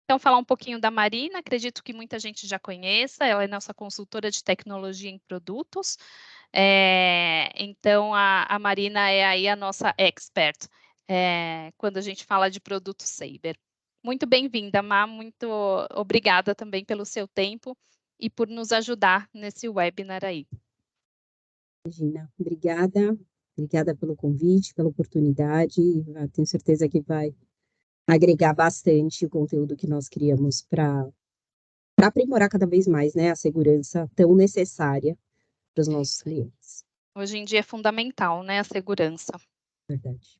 Então, falar um pouquinho da Marina, acredito que muita gente já conheça, ela é nossa consultora de tecnologia em produtos. Então a Marina é aí a nossa expert, quando a gente fala de produto Saber. Muito bem-vinda, Má, muito obrigada também pelo seu tempo e por nos ajudar nesse webinar aí. Imagina, obrigada pelo convite, pela oportunidade, tenho certeza que vai agregar bastante o conteúdo que nós criamos para aprimorar cada vez mais, né, a segurança tão necessária para os nossos clientes. Hoje em dia é fundamental, né, a segurança. Verdade.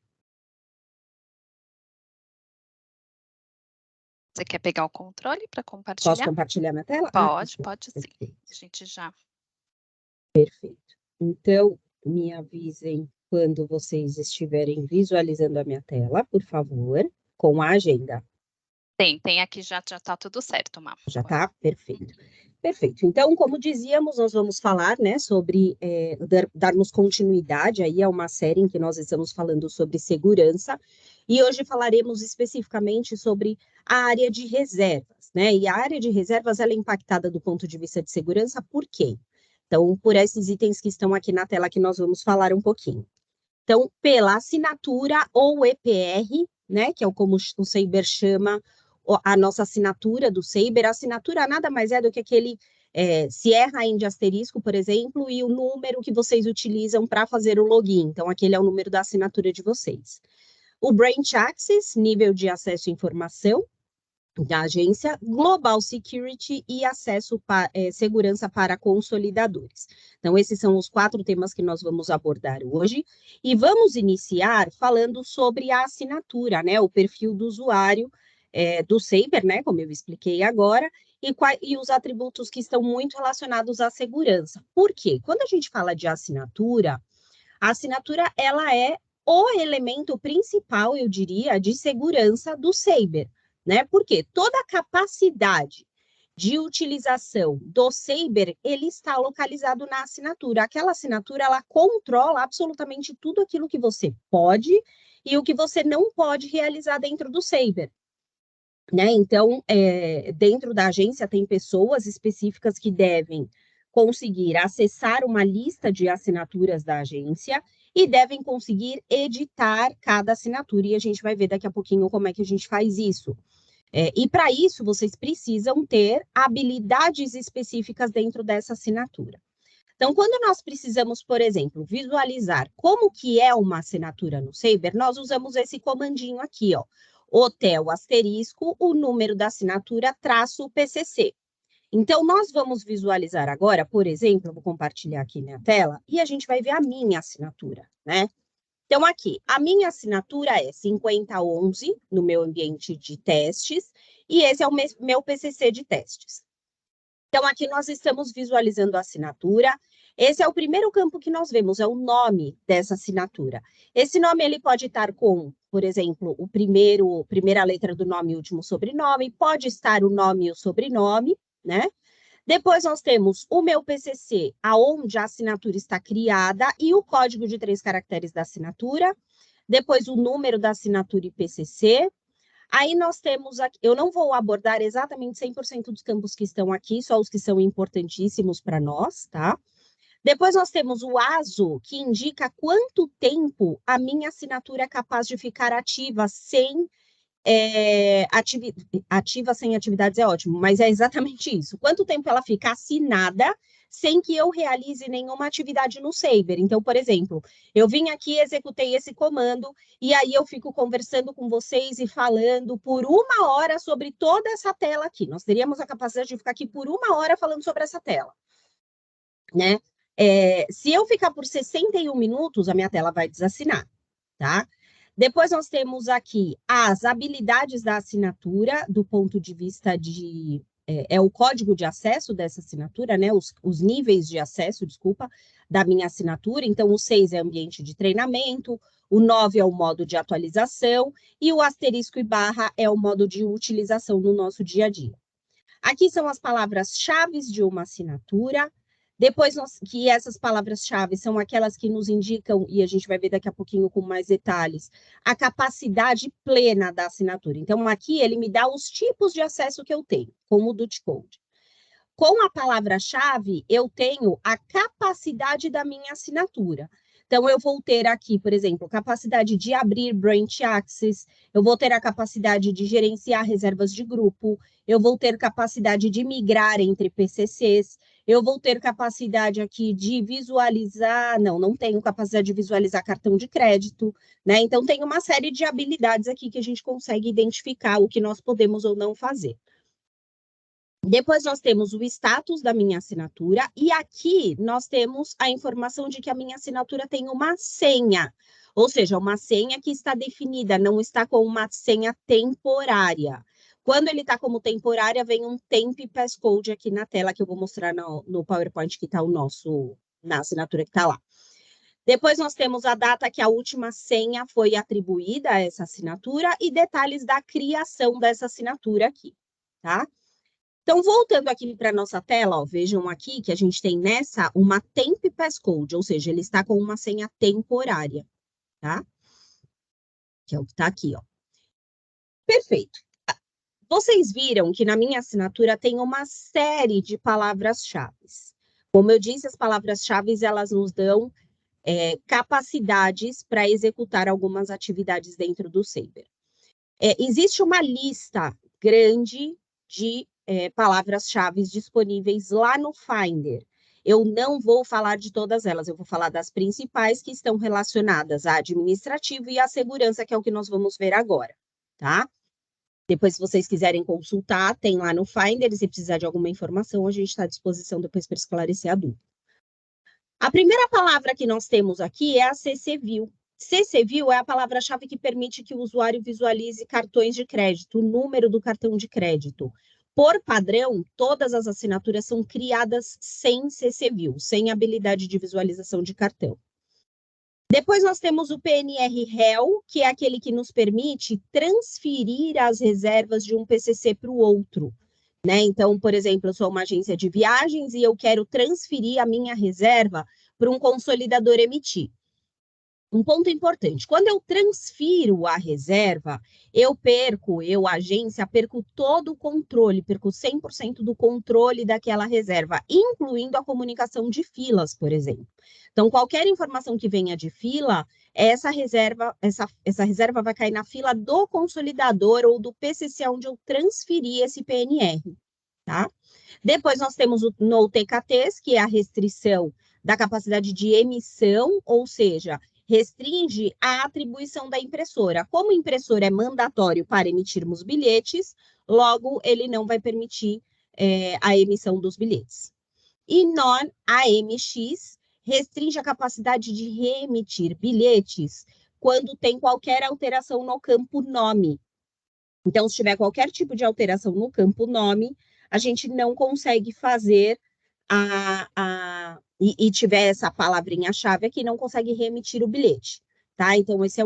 Você quer pegar o controle para Posso compartilhar? compartilhar minha tela? Pode, Perfeito, pode sim. perfeito. A gente já. Perfeito. Então, me avisem quando vocês estiverem visualizando a minha tela, por favor, com a agenda. Tem aqui já está tudo certo, Má. Já está? Perfeito. Perfeito. Então, como dizíamos, nós vamos falar, né, sobre darmos continuidade aí a uma série em que nós estamos falando sobre segurança, e hoje falaremos especificamente sobre a área de reservas, né? E a área de reservas ela é impactada do ponto de vista de segurança, por quê? Então, por esses itens que estão aqui na tela que nós vamos falar um pouquinho. Então, pela assinatura ou EPR, né, que é como o Saber chama a nossa assinatura do Saber, a assinatura nada mais é do que aquele se é rainha de asterisco, por exemplo, e o número que vocês utilizam para fazer o login. Então, aquele é o número da assinatura de vocês. O Branch Access, nível de acesso à informação da agência, Global Security e acesso segurança para consolidadores. Então, esses são os 4 temas que nós vamos abordar hoje. E vamos iniciar falando sobre a assinatura, né? O perfil do usuário do Saber, né? Como eu expliquei agora, e os atributos que estão muito relacionados à segurança. Por quê? Quando a gente fala de assinatura, a assinatura ela é o elemento principal, eu diria, de segurança do Saber, né? Porque toda a capacidade de utilização do Saber, ele está localizado na assinatura. Aquela assinatura, ela controla absolutamente tudo aquilo que você pode e o que você não pode realizar dentro do Saber. Né? Então, dentro da agência tem pessoas específicas que devem conseguir acessar uma lista de assinaturas da agência e devem conseguir editar cada assinatura, e a gente vai ver daqui a pouquinho como é que a gente faz isso. E para isso, vocês precisam ter habilidades específicas dentro dessa assinatura. Então, quando nós precisamos, por exemplo, visualizar como que é uma assinatura no Saber, nós usamos esse comandinho aqui, ó, hotel asterisco, o número da assinatura, traço PCC. Então, nós vamos visualizar agora, por exemplo, eu vou compartilhar aqui minha tela, e a gente vai ver a minha assinatura, né? Então, aqui, a minha assinatura é 5011, no meu ambiente de testes, e esse é o meu PCC de testes. Então, aqui nós estamos visualizando a assinatura. Esse é o primeiro campo que nós vemos, é o nome dessa assinatura. Esse nome ele pode estar com, por exemplo, primeira letra do nome e último sobrenome, pode estar o nome e o sobrenome, né? Depois nós temos o meu PCC, aonde a assinatura está criada, e o código de 3 caracteres da assinatura. Depois o número da assinatura e PCC. Aí nós temos aqui, eu não vou abordar exatamente 100% dos campos que estão aqui, só os que são importantíssimos para nós, tá? Depois nós temos o ASO, que indica quanto tempo a minha assinatura é capaz de ficar ativa sem ativa sem atividades é ótimo, mas é exatamente isso. Quanto tempo ela fica assinada sem que eu realize nenhuma atividade no Saber. Então, por exemplo, eu vim aqui, executei esse comando, e aí eu fico conversando com vocês e falando por 1 hora sobre toda essa tela aqui. Nós teríamos a capacidade de ficar aqui por 1 hora falando sobre essa tela, né? Se eu ficar por 61 minutos, a minha tela vai desassinar, tá? Depois nós temos aqui as habilidades da assinatura, do ponto de vista de... É o código de acesso dessa assinatura, né? Os níveis de acesso, desculpa, da minha assinatura. Então, o 6 é ambiente de treinamento, o 9 é o modo de atualização, e o asterisco e barra é o modo de utilização no nosso dia a dia. Aqui são as palavras-chave de uma assinatura. Depois, que essas palavras-chave são aquelas que nos indicam, e a gente vai ver daqui a pouquinho com mais detalhes, a capacidade plena da assinatura. Então, aqui ele me dá os tipos de acesso que eu tenho, como o Dutch Code. Com a palavra-chave, eu tenho a capacidade da minha assinatura. Então, eu vou ter aqui, por exemplo, capacidade de abrir branch access, eu vou ter a capacidade de gerenciar reservas de grupo, eu vou ter capacidade de migrar entre PCCs, eu vou ter capacidade aqui de visualizar, não tenho capacidade de visualizar cartão de crédito, né? Então, tem uma série de habilidades aqui que a gente consegue identificar o que nós podemos ou não fazer. Depois nós temos o status da minha assinatura e aqui nós temos a informação de que a minha assinatura tem uma senha, ou seja, uma senha que está definida, não está com uma senha temporária. Quando ele está como temporária, vem um temp passcode aqui na tela que eu vou mostrar no PowerPoint que está na assinatura que está lá. Depois nós temos a data que a última senha foi atribuída a essa assinatura e detalhes da criação dessa assinatura aqui, tá? Então, voltando aqui para a nossa tela, ó, vejam aqui que a gente tem nessa uma temp passcode, ou seja, ele está com uma senha temporária, tá? Que é o que está aqui, ó. Perfeito. Vocês viram que na minha assinatura tem uma série de palavras-chave. Como eu disse, as palavras-chave, elas nos dão capacidades para executar algumas atividades dentro do Saber. Existe uma lista grande de palavras-chave disponíveis lá no Finder. Eu não vou falar de todas elas, eu vou falar das principais que estão relacionadas à administrativo e à segurança, que é o que nós vamos ver agora, tá? Depois, se vocês quiserem consultar, tem lá no Finder, se precisar de alguma informação, a gente está à disposição depois para esclarecer a dúvida. A primeira palavra que nós temos aqui é a CCView. CCView é a palavra-chave que permite que o usuário visualize cartões de crédito, o número do cartão de crédito. Por padrão, todas as assinaturas são criadas sem CCView, sem habilidade de visualização de cartão. Depois nós temos o PNR-REL, que é aquele que nos permite transferir as reservas de um PCC para o outro. Né? Então, por exemplo, eu sou uma agência de viagens e eu quero transferir a minha reserva para um consolidador emitir. Um ponto importante, quando eu transfiro a reserva, a agência, perco todo o controle, perco 100% do controle daquela reserva, incluindo a comunicação de filas, por exemplo. Então, qualquer informação que venha de fila, essa reserva vai cair na fila do consolidador ou do PCC onde eu transferi esse PNR, tá? Depois nós temos o no TKTs, que é a restrição da capacidade de emissão, ou seja, restringe a atribuição da impressora. Como impressora é mandatório para emitirmos bilhetes, logo ele não vai permitir a emissão dos bilhetes. E non-AMX restringe a capacidade de reemitir bilhetes quando tem qualquer alteração no campo nome. Então, se tiver qualquer tipo de alteração no campo nome, a gente não consegue fazer e tiver essa palavrinha-chave aqui, não consegue reemitir o bilhete, tá? Então, esse é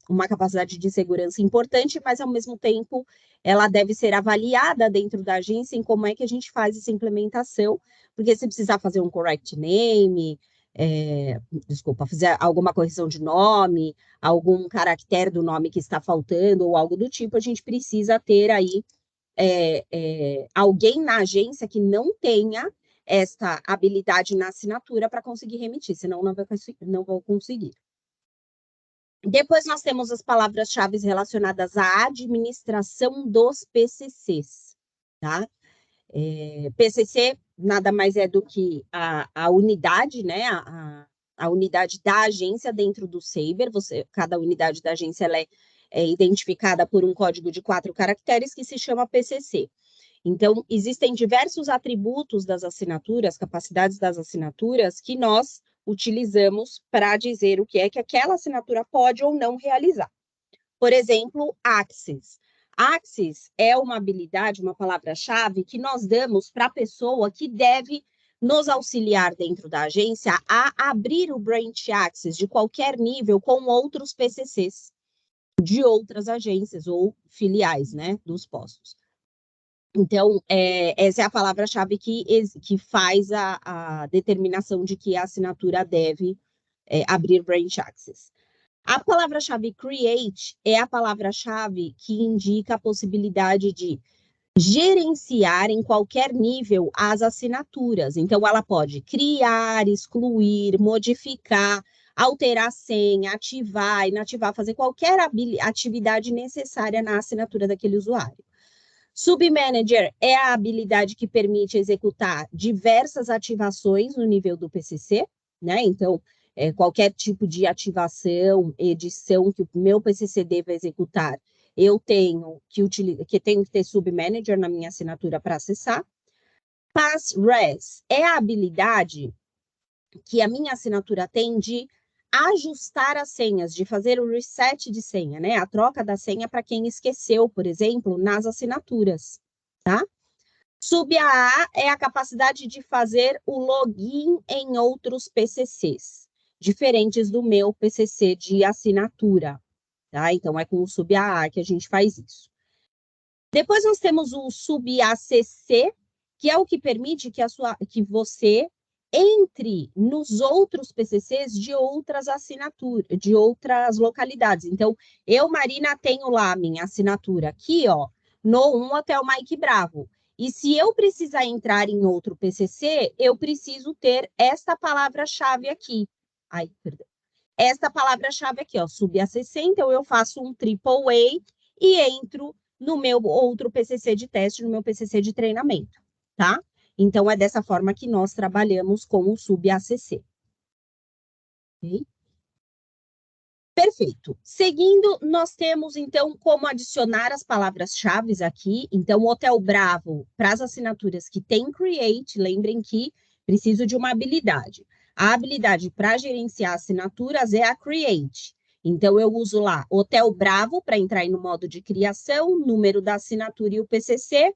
uma capacidade de segurança importante, mas, ao mesmo tempo, ela deve ser avaliada dentro da agência em como é que a gente faz essa implementação, porque se precisar fazer um correct name, fazer alguma correção de nome, algum caractere do nome que está faltando, ou algo do tipo, a gente precisa ter aí alguém na agência que não tenha esta habilidade na assinatura para conseguir remitir, senão não vou conseguir. Depois nós temos as palavras-chave relacionadas à administração dos PCCs, tá? PCC nada mais é do que a unidade, né? A unidade da agência dentro do Saber. Cada unidade da agência ela é identificada por um código de 4 caracteres que se chama PCC. Então, existem diversos atributos das assinaturas, capacidades das assinaturas, que nós utilizamos para dizer o que é que aquela assinatura pode ou não realizar. Por exemplo, Access. Access é uma habilidade, uma palavra-chave que nós damos para a pessoa que deve nos auxiliar dentro da agência a abrir o branch access de qualquer nível com outros PCCs de outras agências ou filiais, né, dos postos. Então, essa é a palavra-chave que faz a determinação de que a assinatura deve abrir branch access. A palavra-chave create é a palavra-chave que indica a possibilidade de gerenciar em qualquer nível as assinaturas. Então, ela pode criar, excluir, modificar, alterar a senha, ativar, inativar, fazer qualquer atividade necessária na assinatura daquele usuário. Submanager é a habilidade que permite executar diversas ativações no nível do PCC, né? Então, qualquer tipo de ativação, edição que o meu PCC deva executar, eu tenho que ter Submanager na minha assinatura para acessar. Pass-res é a habilidade que a minha assinatura tem de ajustar as senhas, de fazer o reset de senha, né? A troca da senha para quem esqueceu, por exemplo, nas assinaturas, tá? Sub-AA é a capacidade de fazer o login em outros PCCs, diferentes do meu PCC de assinatura, tá? Então, é com o Sub-AA que a gente faz isso. Depois nós temos o Sub-ACC, que é o que permite que você entre nos outros PCCs de outras assinaturas, de outras localidades. Então, eu, Marina, tenho lá a minha assinatura aqui, ó, no 1 Hotel Mike Bravo. E se eu precisar entrar em outro PCC, eu preciso ter esta palavra-chave aqui. Ai, perdão. Esta palavra-chave aqui, ó, Sub-ACC, então eu faço um AAA e entro no meu outro PCC de teste, no meu PCC de treinamento, tá? Então, é dessa forma que nós trabalhamos com o Sub-ACC. Ok? Perfeito. Seguindo, nós temos, então, como adicionar as palavras-chave aqui. Então, Hotel Bravo, para as assinaturas que tem Create, lembrem que preciso de uma habilidade. A habilidade para gerenciar assinaturas é a Create. Então, eu uso lá Hotel Bravo para entrar no modo de criação, número da assinatura e o PCC,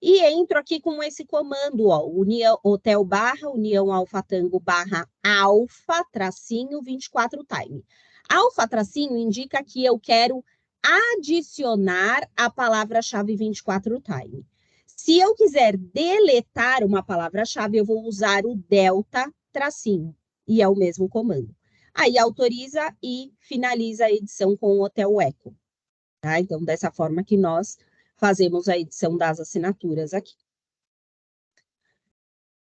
e entro aqui com esse comando, ó, União Hotel barra União Alfa Tango barra Alfa tracinho 24 time. Alfa tracinho indica que eu quero adicionar a palavra-chave 24 time. Se eu quiser deletar uma palavra-chave, eu vou usar o delta tracinho, e é o mesmo comando. Aí autoriza e finaliza a edição com o Hotel Eco. Tá? Então, dessa forma que nós fazemos a edição das assinaturas aqui.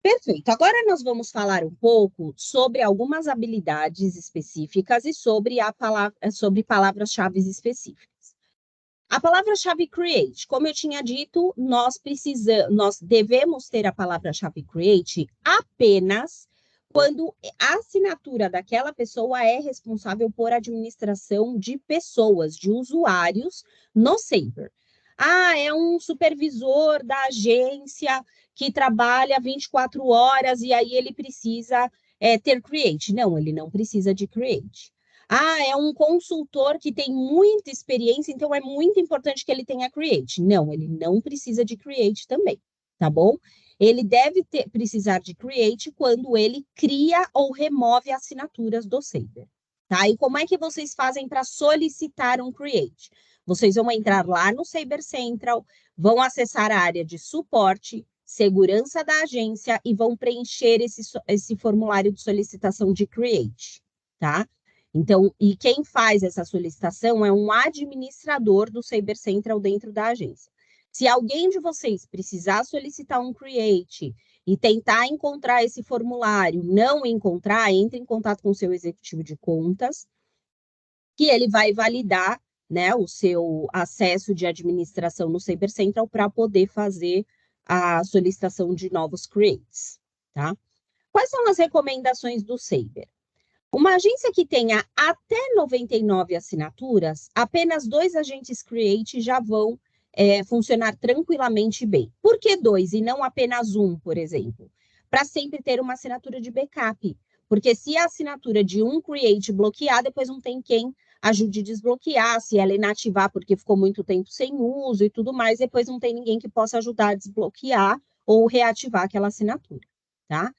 Perfeito. Agora nós vamos falar um pouco sobre algumas habilidades específicas e sobre palavras-chave específicas. A palavra-chave create, como eu tinha dito, nós devemos ter a palavra-chave create apenas quando a assinatura daquela pessoa é responsável por administração de pessoas, de usuários no Saber. Ah, é um supervisor da agência que trabalha 24 horas e aí ele precisa ter create. Não, ele não precisa de create. Ah, é um consultor que tem muita experiência, então é muito importante que ele tenha create. Não, ele não precisa de create também, tá bom? Ele deve precisar de create quando ele cria ou remove assinaturas do Saber, tá? E como é que vocês fazem para solicitar um create? Vocês vão entrar lá no Saber Central, vão acessar a área de suporte, segurança da agência e vão preencher esse formulário de solicitação de create, tá? Então, e quem faz essa solicitação é um administrador do Saber Central dentro da agência. Se alguém de vocês precisar solicitar um create e tentar encontrar esse formulário, não encontrar, entre em contato com o seu executivo de contas, que ele vai validar, né, o seu acesso de administração no Saber Central para poder fazer a solicitação de novos creates, tá? Quais são as recomendações do Saber? Uma agência que tenha até 99 assinaturas, apenas 2 agentes create já vão funcionar tranquilamente bem. Por que 2 e não apenas 1, por exemplo? Para sempre ter uma assinatura de backup. Porque se a assinatura de um create bloquear, depois não tem quem ajude a desbloquear, se ela inativar porque ficou muito tempo sem uso e tudo mais, depois não tem ninguém que possa ajudar a desbloquear ou reativar aquela assinatura, tá?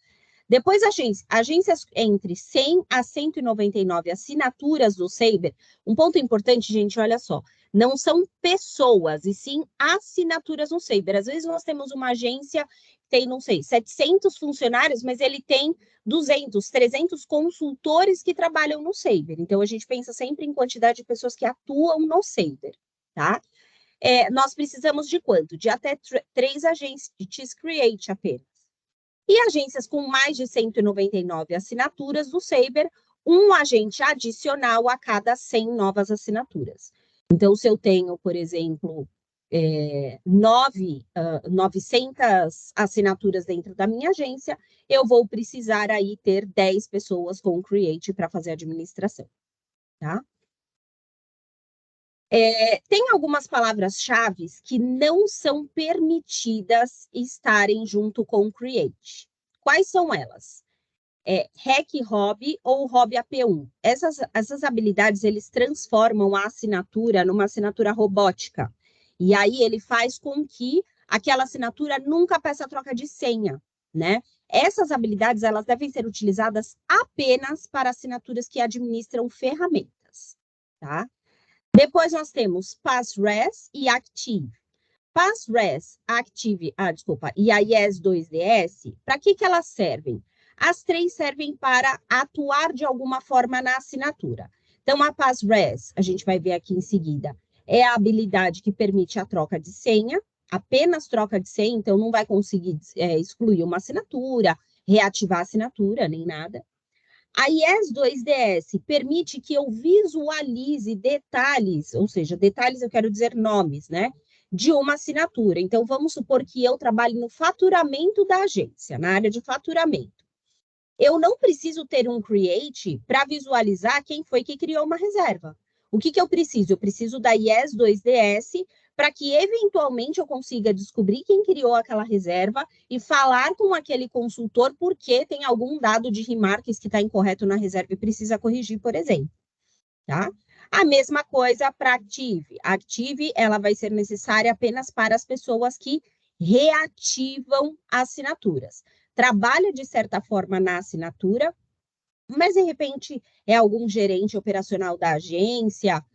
Depois, agências entre 100 a 199 assinaturas do Saber. Um ponto importante, gente, olha só. Não são pessoas, e sim assinaturas no Saber. Às vezes nós temos uma agência que tem, não sei, 700 funcionários, mas ele tem 200, 300 consultores que trabalham no Saber. Então, a gente pensa sempre em quantidade de pessoas que atuam no Saber, tá? Nós precisamos de quanto? De até 3 agentes Create apenas. E agências com mais de 199 assinaturas do Saber, um agente adicional a cada 100 novas assinaturas. Então, se eu tenho, por exemplo, 900 assinaturas dentro da minha agência, eu vou precisar aí ter 10 pessoas com Create para fazer a administração, tá? Tem algumas palavras-chave que não são permitidas estarem junto com Create. Quais são elas? Hack Hobby ou Hobby AP1. Essas habilidades, eles transformam a assinatura numa assinatura robótica. E aí ele faz com que aquela assinatura nunca peça troca de senha, né? Essas habilidades, elas devem ser utilizadas apenas para assinaturas que administram ferramentas, tá? Depois nós temos Passres e Active. Passres, Active, e a IES-2DS, para que elas servem? As 3 servem para atuar de alguma forma na assinatura. Então, a Passres, a gente vai ver aqui em seguida, é a habilidade que permite a troca de senha, apenas troca de senha, então não vai conseguir excluir uma assinatura, reativar a assinatura, nem nada. A IES-2DS permite que eu visualize detalhes, ou seja, detalhes eu quero dizer nomes, né? De uma assinatura. Então, vamos supor que eu trabalhe no faturamento da agência, na área de faturamento. Eu não preciso ter um Create para visualizar quem foi que criou uma reserva. O que eu preciso? Eu preciso da IES-2DS para que, eventualmente, eu consiga descobrir quem criou aquela reserva e falar com aquele consultor porque tem algum dado de remarques que está incorreto na reserva e precisa corrigir, por exemplo. Tá? A mesma coisa para Active. A Active, ela vai ser necessária apenas para as pessoas que reativam assinaturas. Trabalha, de certa forma, na assinatura, mas, de repente, é algum gerente operacional da agência,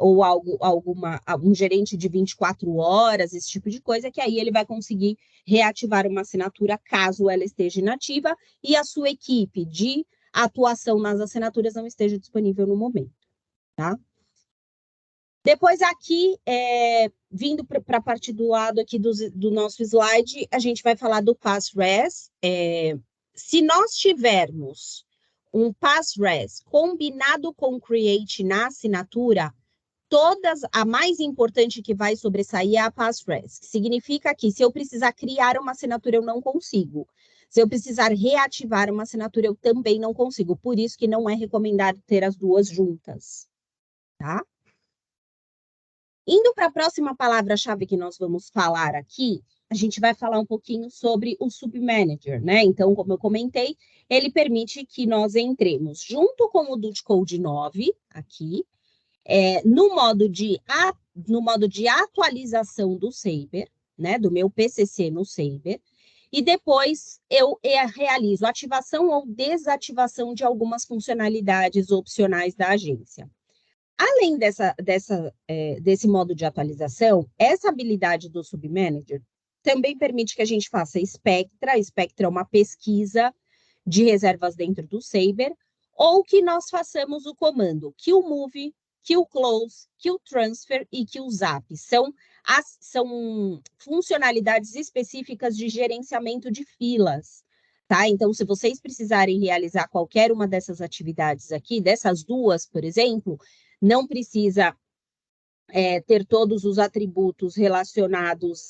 ou algum gerente de 24 horas, esse tipo de coisa, que aí ele vai conseguir reativar uma assinatura caso ela esteja inativa e a sua equipe de atuação nas assinaturas não esteja disponível no momento, tá? Depois aqui, vindo para a parte do lado aqui do nosso slide, a gente vai falar do Passres. Se nós tivermos um Passres combinado com Create na assinatura, a mais importante que vai sobressair é a Passres. Significa que se eu precisar criar uma assinatura, eu não consigo. Se eu precisar reativar uma assinatura, eu também não consigo. Por isso que não é recomendado ter as duas juntas, tá? Indo para a próxima palavra-chave que nós vamos falar aqui, a gente vai falar um pouquinho sobre o Submanager, né? Então, como eu comentei, ele permite que nós entremos junto com o Duty Code 9, aqui, no modo de atualização do Saber, né? Do meu PCC no Saber, e depois eu realizo ativação ou desativação de algumas funcionalidades opcionais da agência. Além desse modo de atualização, essa habilidade do Submanager também permite que a gente faça Spectra. Spectra é uma pesquisa de reservas dentro do Saber, ou que nós façamos o comando QMove, QClose, QTransfer e QZap. São funcionalidades específicas de gerenciamento de filas. Tá? Então, se vocês precisarem realizar qualquer uma dessas atividades aqui, dessas duas, por exemplo, não precisa ter todos os atributos relacionados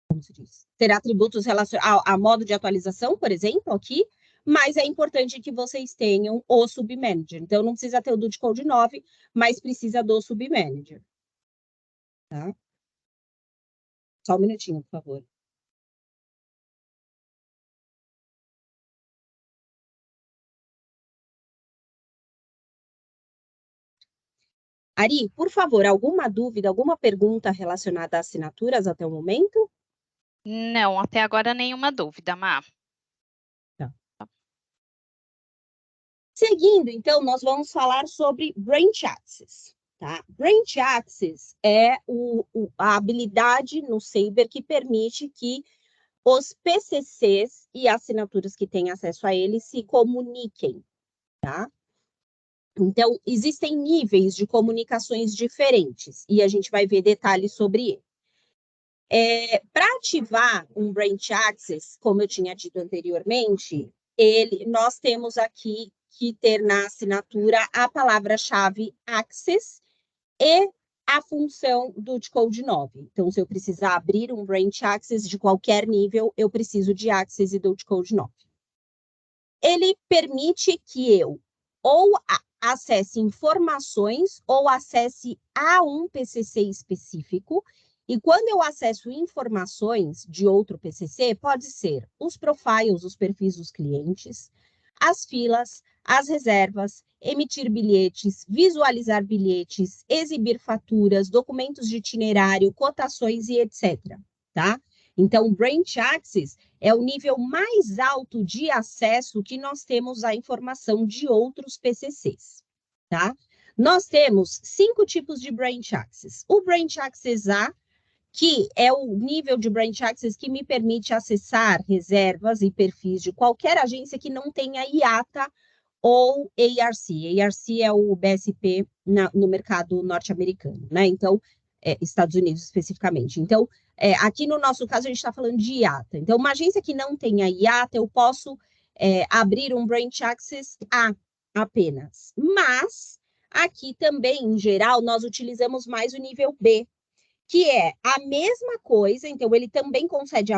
como se diz? Ter atributos relacionados a modo de atualização, por exemplo, aqui, mas é importante que vocês tenham o Submanager. Então, não precisa ter o Duty Code 9, mas precisa do Submanager. Tá? Só um minutinho, por favor. Ari, por favor, alguma dúvida, alguma pergunta relacionada a assinaturas até o momento? Não, até agora nenhuma dúvida, Má. Tá. Seguindo, então, nós vamos falar sobre Branch Access. Tá? Branch Access é a habilidade no Saber que permite que os PCCs e assinaturas que têm acesso a ele se comuniquem. Tá? Então, existem níveis de comunicações diferentes, e a gente vai ver detalhes sobre ele. Para ativar um Branch Access, como eu tinha dito anteriormente, nós temos aqui que ter na assinatura a palavra-chave Access e a função do T-Code 9. Então, se eu precisar abrir um Branch Access de qualquer nível, eu preciso de Access e do T-Code 9. Ele permite que eu ou acesse informações ou acesse a um PCC específico. E quando eu acesso informações de outro PCC, pode ser os profiles, os perfis dos clientes, as filas, as reservas, emitir bilhetes, visualizar bilhetes, exibir faturas, documentos de itinerário, cotações e etc. Tá? Então, Branch Access é o nível mais alto de acesso que nós temos à informação de outros PCCs. Tá? Nós temos 5 tipos de Branch Access. O Branch Access A, que é o nível de Branch Access que me permite acessar reservas e perfis de qualquer agência que não tenha IATA ou ARC. ARC é o BSP no mercado norte-americano, né? Então, Estados Unidos especificamente. Então, aqui no nosso caso, a gente está falando de IATA. Então, uma agência que não tenha IATA, eu posso abrir um Branch Access A apenas. Mas, aqui também, em geral, nós utilizamos mais o nível B, que é a mesma coisa, então ele também concede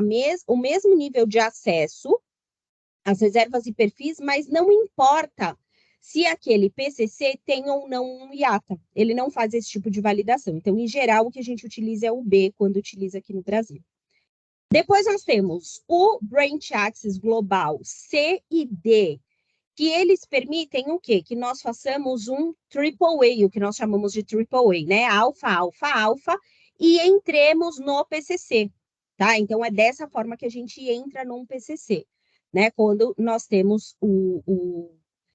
o mesmo nível de acesso às reservas e perfis, mas não importa se aquele PCC tem ou não um IATA. Ele não faz esse tipo de validação. Então, em geral, o que a gente utiliza é o B, quando utiliza aqui no Brasil. Depois nós temos o Branch Access Global C e D, que eles permitem o quê? Que nós façamos um AAA, o que nós chamamos de AAA, né? Alfa, alfa, alfa, e entremos no PCC, tá? Então, é dessa forma que a gente entra num PCC, né? Quando nós temos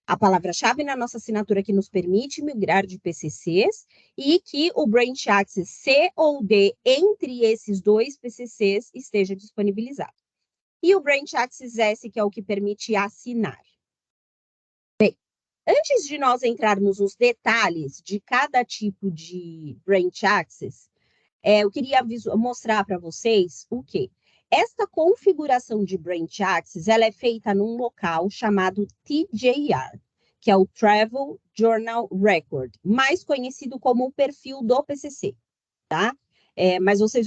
a palavra-chave na nossa assinatura que nos permite migrar de PCCs e que o Branch Access C ou D entre esses dois PCCs esteja disponibilizado. E o Branch Access S, que é o que permite assinar. Antes de nós entrarmos nos detalhes de cada tipo de Branch Access, eu queria mostrar para vocês o quê? Esta configuração de Branch Access, ela é feita num local chamado TJR, que é o Travel Journal Record, mais conhecido como o perfil do PCC, tá? Mas vocês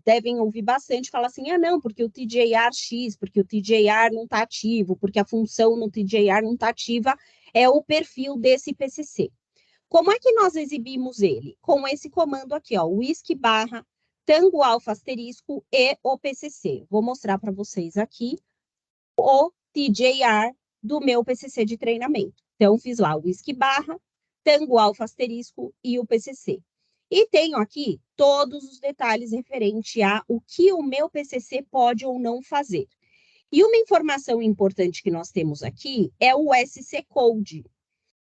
devem ouvir bastante falar assim, não, porque o TJR X, porque o TJR não está ativo, porque a função no TJR não está ativa, é o perfil desse PCC. Como é que nós exibimos ele? Com esse comando aqui, ó, whisky barra tango alfa asterisco e o PCC. Vou mostrar para vocês aqui o TJR do meu PCC de treinamento. Então, fiz lá o whisky barra tango alfa asterisco e o PCC. E tenho aqui todos os detalhes referente a o que o meu PCC pode ou não fazer. E uma informação importante que nós temos aqui é o SC Code.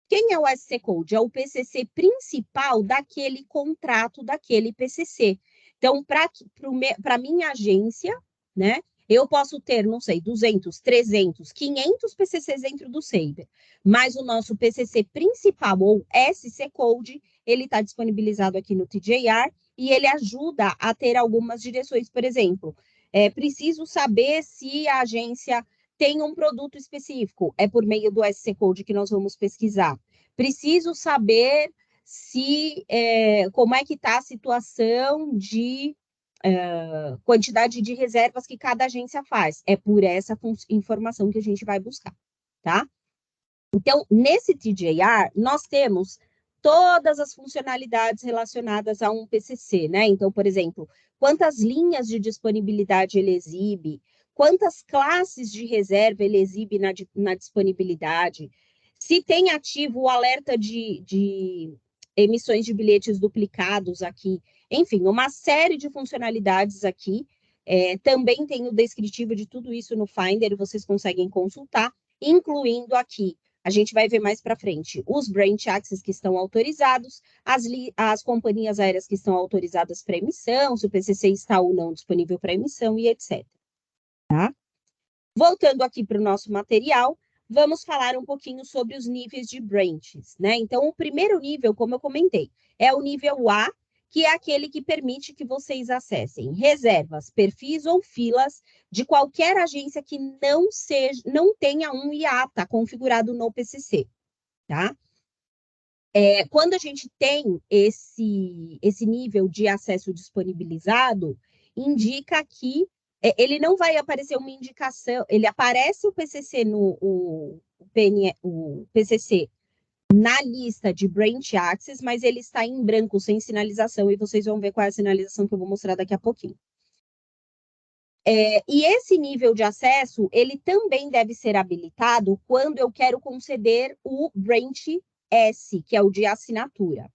Quem é o SC Code? É o PCC principal daquele contrato, daquele PCC. Então, para minha agência, né, eu posso ter, não sei, 200, 300, 500 PCCs dentro do Saber, mas o nosso PCC principal, ou SC Code, ele está disponibilizado aqui no TJR e ele ajuda a ter algumas direções. Por exemplo, preciso saber se a agência tem um produto específico, é por meio do SC Code que nós vamos pesquisar. Preciso saber como é que está a situação de quantidade de reservas que cada agência faz. É por essa informação que a gente vai buscar, tá? Então, nesse TJR, nós temos todas as funcionalidades relacionadas a um PCC, né? Então, por exemplo, quantas linhas de disponibilidade ele exibe, quantas classes de reserva ele exibe na disponibilidade, se tem ativo o alerta de emissões de bilhetes duplicados aqui, enfim, uma série de funcionalidades aqui. Também tem o descritivo de tudo isso no Finder, vocês conseguem consultar, incluindo aqui A gente vai ver mais para frente os branch access que estão autorizados, as companhias aéreas que estão autorizadas para emissão, se o PCC está ou não disponível para emissão e etc. Tá? Voltando aqui para o nosso material, vamos falar um pouquinho sobre os níveis de branches, né? Então, o primeiro nível, como eu comentei, é o nível A, que é aquele que permite que vocês acessem reservas, perfis ou filas de qualquer agência que não tenha um IATA configurado no PCC, tá? Quando a gente tem esse nível de acesso disponibilizado, indica que ele não vai aparecer uma indicação, ele aparece o PCC o PCC na lista de branch access, mas ele está em branco, sem sinalização, e vocês vão ver qual é a sinalização que eu vou mostrar daqui a pouquinho. E esse nível de acesso, ele também deve ser habilitado quando eu quero conceder o branch S, que é o de assinatura.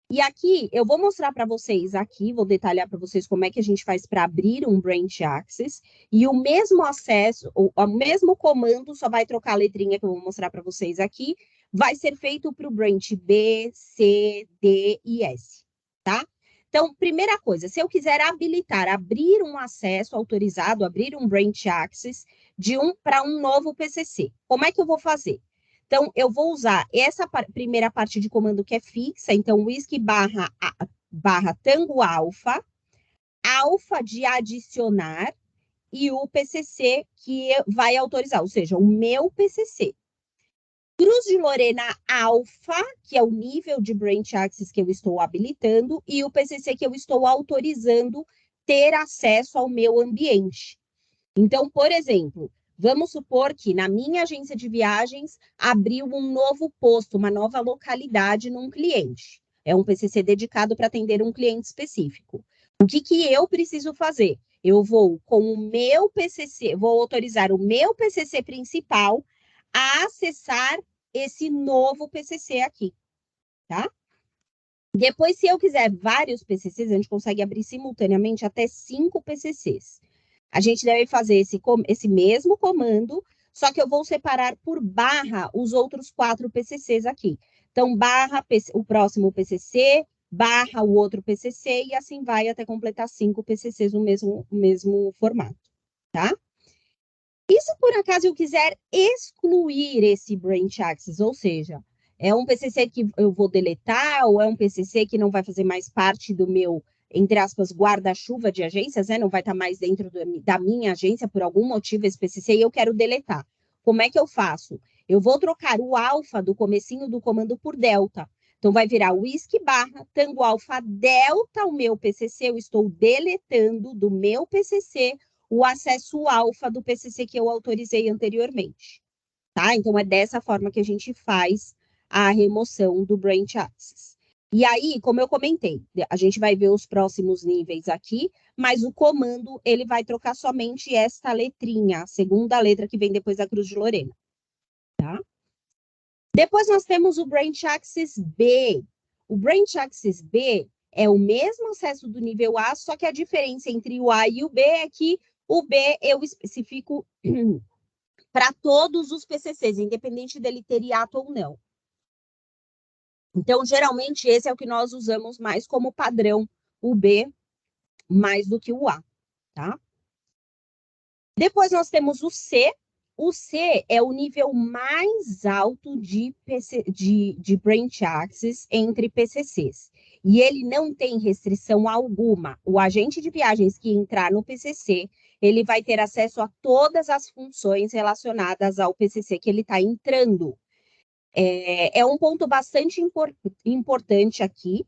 E aqui, eu vou mostrar para vocês aqui, vou detalhar para vocês como é que a gente faz para abrir um branch access, e o mesmo acesso, o mesmo comando, só vai trocar a letrinha que eu vou mostrar para vocês aqui, vai ser feito para o branch B, C, D e S, tá? Então, primeira coisa, se eu quiser habilitar, abrir um acesso autorizado, abrir um branch access para um novo PCC, como é que eu vou fazer? Então, eu vou usar essa primeira parte de comando que é fixa, então, whisky barra tango alfa, alfa de adicionar, e o PCC que vai autorizar, ou seja, o meu PCC. Cruz de Lorena alfa, que é o nível de branch access que eu estou habilitando, e o PCC que eu estou autorizando ter acesso ao meu ambiente. Então, por exemplo, vamos supor que na minha agência de viagens abriu um novo posto, uma nova localidade num cliente. É um PCC dedicado para atender um cliente específico. O que eu preciso fazer? Eu vou com o meu PCC, vou autorizar o meu PCC principal a acessar esse novo PCC aqui, tá? Depois, se eu quiser vários PCCs, a gente consegue abrir simultaneamente até 5 PCCs. A gente deve fazer esse mesmo comando, só que eu vou separar por barra os outros 4 PCCs aqui. Então, barra o próximo PCC, barra o outro PCC, e assim vai até completar 5 PCCs no mesmo formato, tá? E se por acaso eu quiser excluir esse branch access, ou seja, é um PCC que eu vou deletar, ou é um PCC que não vai fazer mais parte do meu, entre aspas, guarda-chuva de agências, né? Não vai estar mais dentro da minha agência por algum motivo esse PCC e eu quero deletar. Como é que eu faço? Eu vou trocar o alfa do comecinho do comando por delta. Então, vai virar whisky barra tango alfa delta o meu PCC, eu estou deletando do meu PCC o acesso alfa do PCC que eu autorizei anteriormente, tá? Então, é dessa forma que a gente faz a remoção do branch access. E aí, como eu comentei, a gente vai ver os próximos níveis aqui, mas o comando, ele vai trocar somente esta letrinha, a segunda letra que vem depois da Cruz de Lorena, tá? Depois nós temos o branch access B. O branch access B é o mesmo acesso do nível A, só que a diferença entre o A e o B é que o B eu especifico para todos os PCCs, independente dele ter hiato ou não. Então, geralmente, esse é o que nós usamos mais como padrão, o B, mais do que o A, tá? Depois nós temos o C. O C é o nível mais alto de branch access entre PCCs. E ele não tem restrição alguma. O agente de viagens que entrar no PCC, ele vai ter acesso a todas as funções relacionadas ao PCC que ele está entrando. É um ponto bastante importante aqui.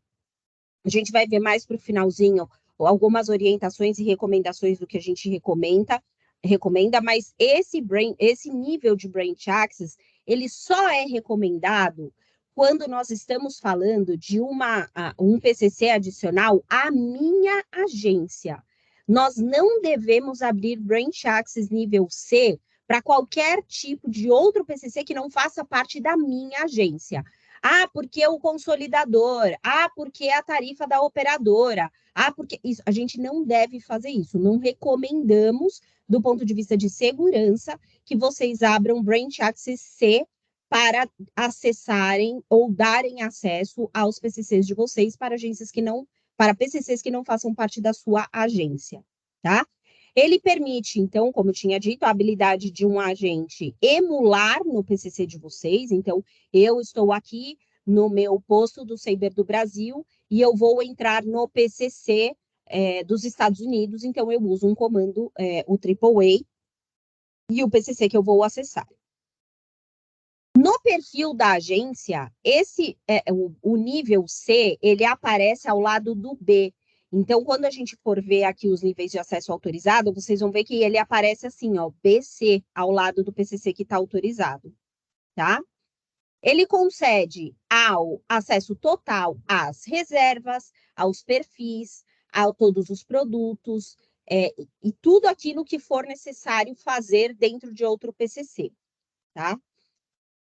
A gente vai ver mais para o finalzinho algumas orientações e recomendações do que a gente recomenda, mas esse nível de branch access, ele só é recomendado quando nós estamos falando de um PCC adicional à minha agência. Nós não devemos abrir branch access nível C para qualquer tipo de outro PCC que não faça parte da minha agência. Ah, porque o consolidador. Ah, porque a tarifa da operadora. Ah, porque isso. A gente não deve fazer isso. Não recomendamos, do ponto de vista de segurança, que vocês abram branch access C para acessarem ou darem acesso aos PCCs de vocês para agências que não, para PCCs que não façam parte da sua agência, tá? Ele permite, então, como eu tinha dito, a habilidade de um agente emular no PCC de vocês. Então, eu estou aqui no meu posto do Saber do Brasil e eu vou entrar no PCC dos Estados Unidos, então eu uso um comando, o AAA, e o PCC que eu vou acessar. No perfil da agência, o nível C, ele aparece ao lado do B. Então, quando a gente for ver aqui os níveis de acesso autorizado, vocês vão ver que ele aparece assim, ó, BC, ao lado do PCC que está autorizado, tá? Ele concede ao acesso total às reservas, aos perfis, a todos os produtos, e tudo aquilo que for necessário fazer dentro de outro PCC, tá?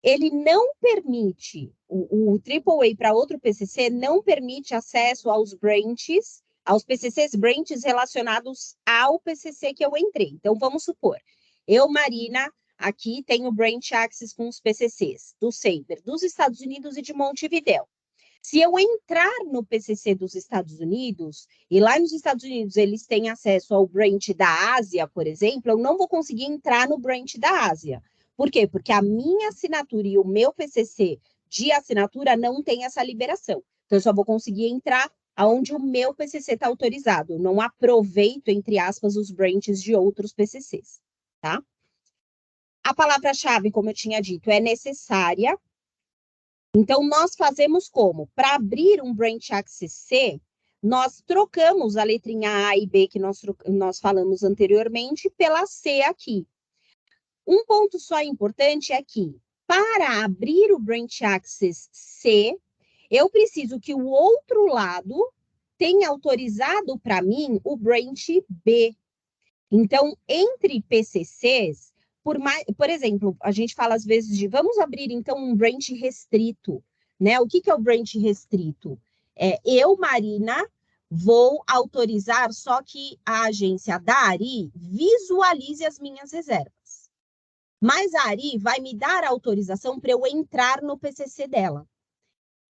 Ele não permite, o AAA para outro PCC não permite acesso aos branches, aos PCCs branches relacionados ao PCC que eu entrei. Então, vamos supor, eu, Marina, aqui tenho branch access com os PCCs do Saber, dos Estados Unidos e de Montevidéu. Se eu entrar no PCC dos Estados Unidos, e lá nos Estados Unidos eles têm acesso ao branch da Ásia, por exemplo, eu não vou conseguir entrar no branch da Ásia. Por quê? Porque a minha assinatura e o meu PCC de assinatura não tem essa liberação. Então, eu só vou conseguir entrar aonde o meu PCC está autorizado. Eu não aproveito, entre aspas, os branches de outros PCCs, tá? A palavra-chave, como eu tinha dito, é necessária. Então, nós fazemos como? Para abrir um Branch Access C, nós trocamos a letrinha A e B que nós falamos anteriormente pela C aqui. Um ponto só importante é que, para abrir o Branch Access C, eu preciso que o outro lado tenha autorizado para mim o Branch B. Então, entre PCCs, por exemplo, a gente fala às vezes de vamos abrir então um branch restrito, né? O que é o branch restrito? Eu, Marina, vou autorizar só que a agência da Ari visualize as minhas reservas. Mas a Ari vai me dar autorização para eu entrar no PCC dela.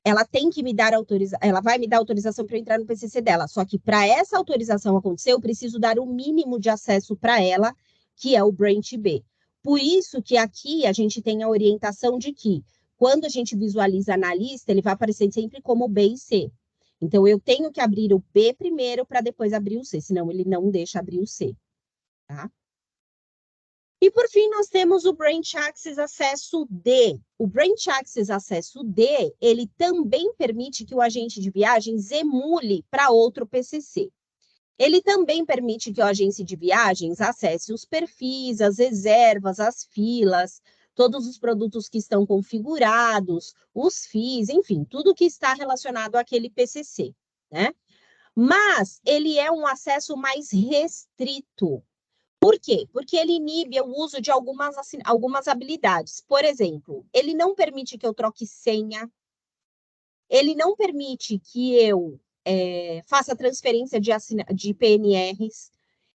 Ela tem que me dar autorização, ela vai me dar autorização para eu entrar no PCC dela. Só que para essa autorização acontecer, eu preciso dar o mínimo de acesso para ela, que é o Branch B. Por isso que aqui a gente tem a orientação de que, quando a gente visualiza na lista, ele vai aparecer sempre como B e C. Então, eu tenho que abrir o B primeiro para depois abrir o C, senão ele não deixa abrir o C, tá? E, por fim, nós temos o Branch Access Acesso D. O Branch Access Acesso D, ele também permite que o agente de viagens emule para outro PCC. Ele também permite que o agente de viagens acesse os perfis, as reservas, as filas, todos os produtos que estão configurados, os FIIs, enfim, tudo que está relacionado àquele PCC, né? Mas ele é um acesso mais restrito. Por quê? Porque ele inibe o uso de algumas habilidades. Por exemplo, ele não permite que eu troque senha, ele não permite que eu faça transferência de PNRs,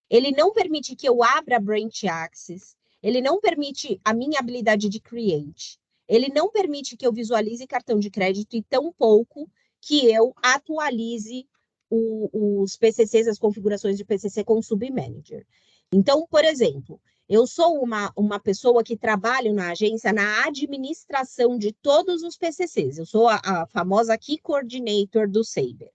ele não permite que eu abra Branch Access, ele não permite a minha habilidade de Create, ele não permite que eu visualize cartão de crédito e tampouco que eu atualize os PCCs, as configurações de PCC com o Submanager. Então, por exemplo, eu sou uma pessoa que trabalho na agência na administração de todos os PCCs. Eu sou a famosa Key Coordinator do Saber.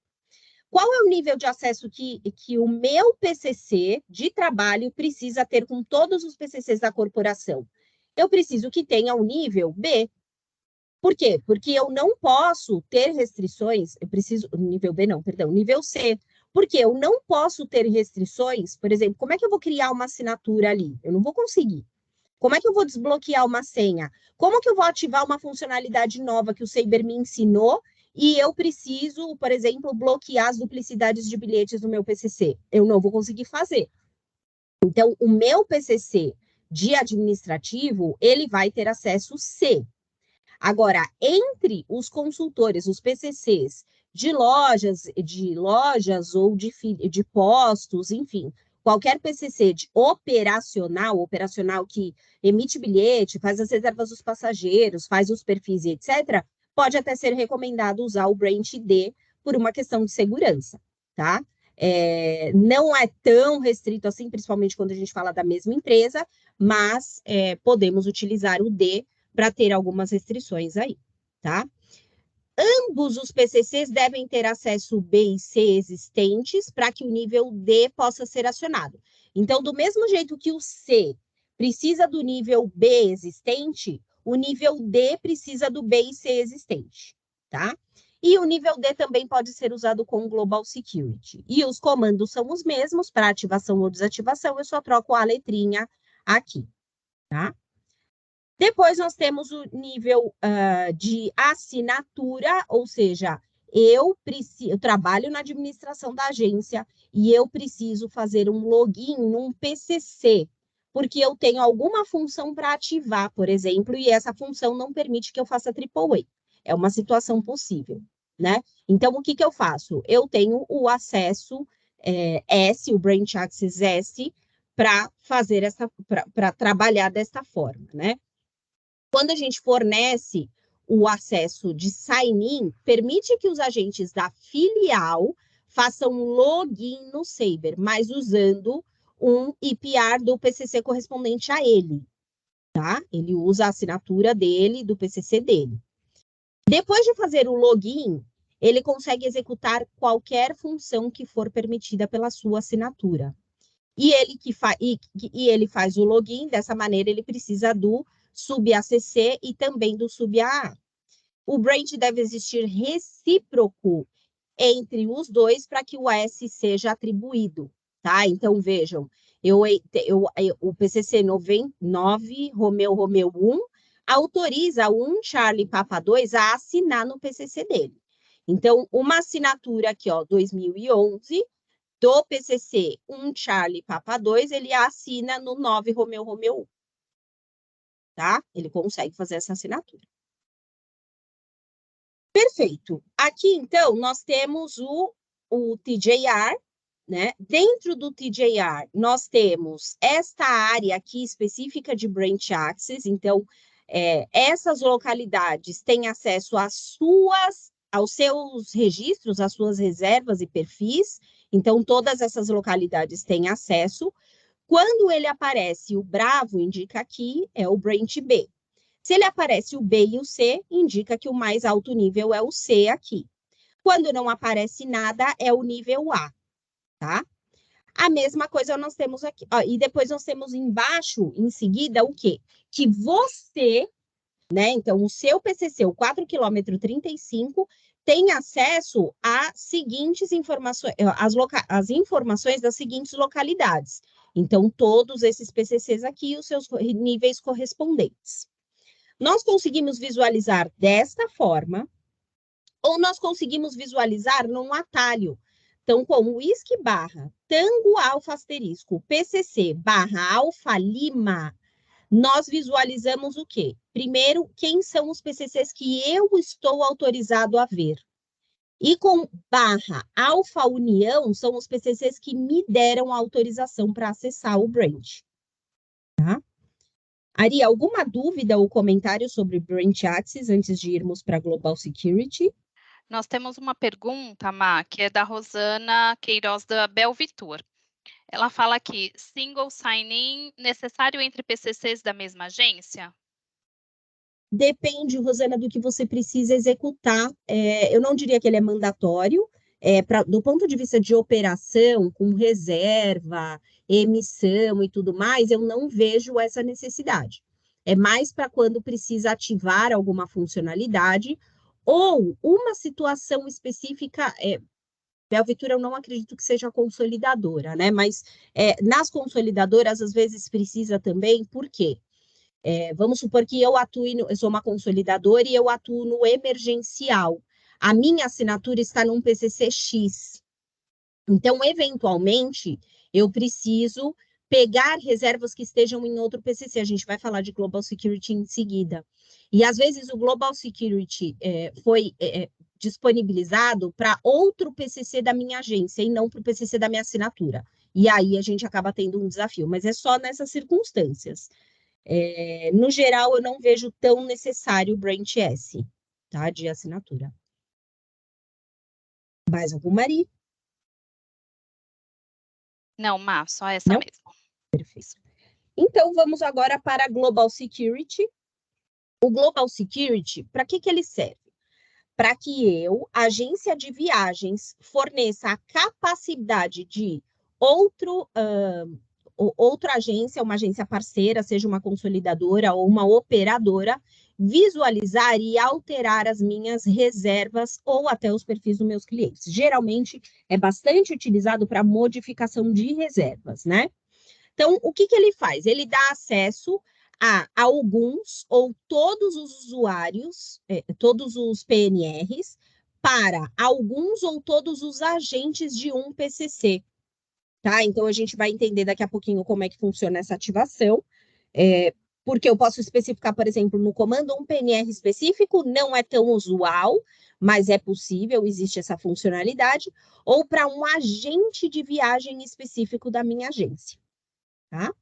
Qual é o nível de acesso que o meu PCC de trabalho precisa ter com todos os PCCs da corporação? Eu preciso que tenha o nível B. Por quê? Porque eu não posso ter restrições, eu preciso, nível B não, perdão, nível C. Porque eu não posso ter restrições, por exemplo, como é que eu vou criar uma assinatura ali? Eu não vou conseguir. Como é que eu vou desbloquear uma senha? Como que eu vou ativar uma funcionalidade nova que o Saber me ensinou e eu preciso, por exemplo, bloquear as duplicidades de bilhetes do meu PCC? Eu não vou conseguir fazer. Então, o meu PCC de administrativo, ele vai ter acesso C. Agora, entre os consultores, os PCCs de lojas ou de postos, enfim, qualquer PCC de operacional que emite bilhete, faz as reservas dos passageiros, faz os perfis e etc., pode até ser recomendado usar o Branch ID por uma questão de segurança, tá? Não é tão restrito assim, principalmente quando a gente fala da mesma empresa, mas podemos utilizar o D para ter algumas restrições aí, tá? Ambos os PCCs devem ter acesso B e C existentes para que o nível D possa ser acionado. Então, do mesmo jeito que o C precisa do nível B existente, o nível D precisa do B e C existente, tá? E o nível D também pode ser usado com Global Security. E os comandos são os mesmos para ativação ou desativação, eu só troco a letrinha aqui, tá? Depois nós temos o nível de assinatura, ou seja, eu trabalho na administração da agência e eu preciso fazer um login num PCC, porque eu tenho alguma função para ativar, por exemplo, e essa função não permite que eu faça AAA. É uma situação possível, né? Então, o que eu faço? Eu tenho o acesso S, o Branch Access S, para fazer para trabalhar desta forma, né? Quando a gente fornece o acesso de sign-in, permite que os agentes da filial façam login no Saber, mas usando um IPR do PCC correspondente a ele, tá? Ele usa a assinatura dele, do PCC dele. Depois de fazer o login, ele consegue executar qualquer função que for permitida pela sua assinatura. E ele faz o login, dessa maneira ele precisa do sub-ACC e também do sub-AA. O Branch deve existir recíproco entre os dois para que o AS seja atribuído, tá? Então, vejam, o PCC 9 Romeu 1 autoriza o Charlie Papa 2 a assinar no PCC dele. Então, uma assinatura aqui, ó, 2011, do PCC 1 Charlie Papa 2, ele assina no 9 Romeu 1. Tá? Ele consegue fazer essa assinatura. Perfeito. Aqui, então, nós temos o TJR, né? Dentro do TJR, nós temos esta área aqui específica de Branch Access. Então, essas localidades têm acesso aos seus registros, às suas reservas e perfis. Então, todas essas localidades têm acesso. Quando ele aparece o bravo, indica aqui, é o Branch B. Se ele aparece o B e o C, indica que o mais alto nível é o C aqui. Quando não aparece nada, é o nível A, tá? A mesma coisa nós temos aqui. Ó, e depois nós temos embaixo, em seguida, o quê? Que você, né? Então, o seu PCC, o 4 km 35, tem acesso a seguintes informações, as informações das seguintes localidades. Então, todos esses PCCs aqui, os seus níveis correspondentes. Nós conseguimos visualizar desta forma, ou nós conseguimos visualizar num atalho. Então, como whisky barra tango alfa asterisco PCC barra alfa lima, nós visualizamos o quê? Primeiro, quem são os PCCs que eu estou autorizado a ver. E com barra alfa união, são os PCCs que me deram autorização para acessar o Branch. Tá? Ari, alguma dúvida ou comentário sobre Branch Access antes de irmos para Global Security? Nós temos uma pergunta, Má, que é da Rosana Queiroz da Belvitur. Ela fala aqui, single sign-in necessário entre PCCs da mesma agência? Depende, Rosana, do que você precisa executar. Eu não diria que ele é mandatório. Do ponto de vista de operação, com reserva, emissão e tudo mais, eu não vejo essa necessidade. É mais para quando precisa ativar alguma funcionalidade ou uma situação específica. Belvitur, eu não acredito que seja consolidadora, né? Mas nas consolidadoras, às vezes precisa também, por quê? Vamos supor que eu sou uma consolidadora e eu atuo no emergencial. A minha assinatura está num PCC X. Então, eventualmente, eu preciso pegar reservas que estejam em outro PCC. A gente vai falar de Global Security em seguida. E, às vezes, o Global Security foi disponibilizado para outro PCC da minha agência e não para o PCC da minha assinatura. e aí a gente acaba tendo um desafio, mas é só nessas circunstâncias. No geral, eu não vejo tão necessário o Branch S, tá, de assinatura. Mais algum, Mari? Não, Má, só essa Não? mesmo. Perfeito. Então, vamos agora para a Global Security. O Global Security, para que ele serve? Para que eu, agência de viagens, forneça a capacidade de outra agência, uma agência parceira, seja uma consolidadora ou uma operadora, visualizar e alterar as minhas reservas ou até os perfis dos meus clientes. Geralmente é bastante utilizado para modificação de reservas, né? Então, o que ele faz? Ele dá acesso a alguns ou todos os usuários, todos os PNRs, para alguns ou todos os agentes de um PCC, tá? Então, a gente vai entender daqui a pouquinho como é que funciona essa ativação, porque eu posso especificar, por exemplo, no comando um PNR específico, não é tão usual, mas é possível, existe essa funcionalidade, ou para um agente de viagem específico da minha agência. Tá?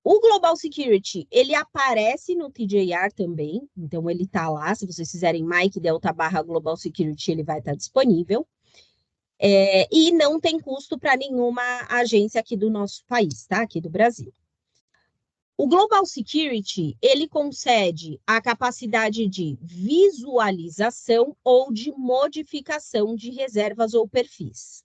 O Global Security, ele aparece no TJR também, então ele está lá, se vocês fizerem Mike Delta / Global Security, ele vai estar disponível, e não tem custo para nenhuma agência aqui do nosso país, tá? Aqui do Brasil. O Global Security, ele concede a capacidade de visualização ou de modificação de reservas ou perfis.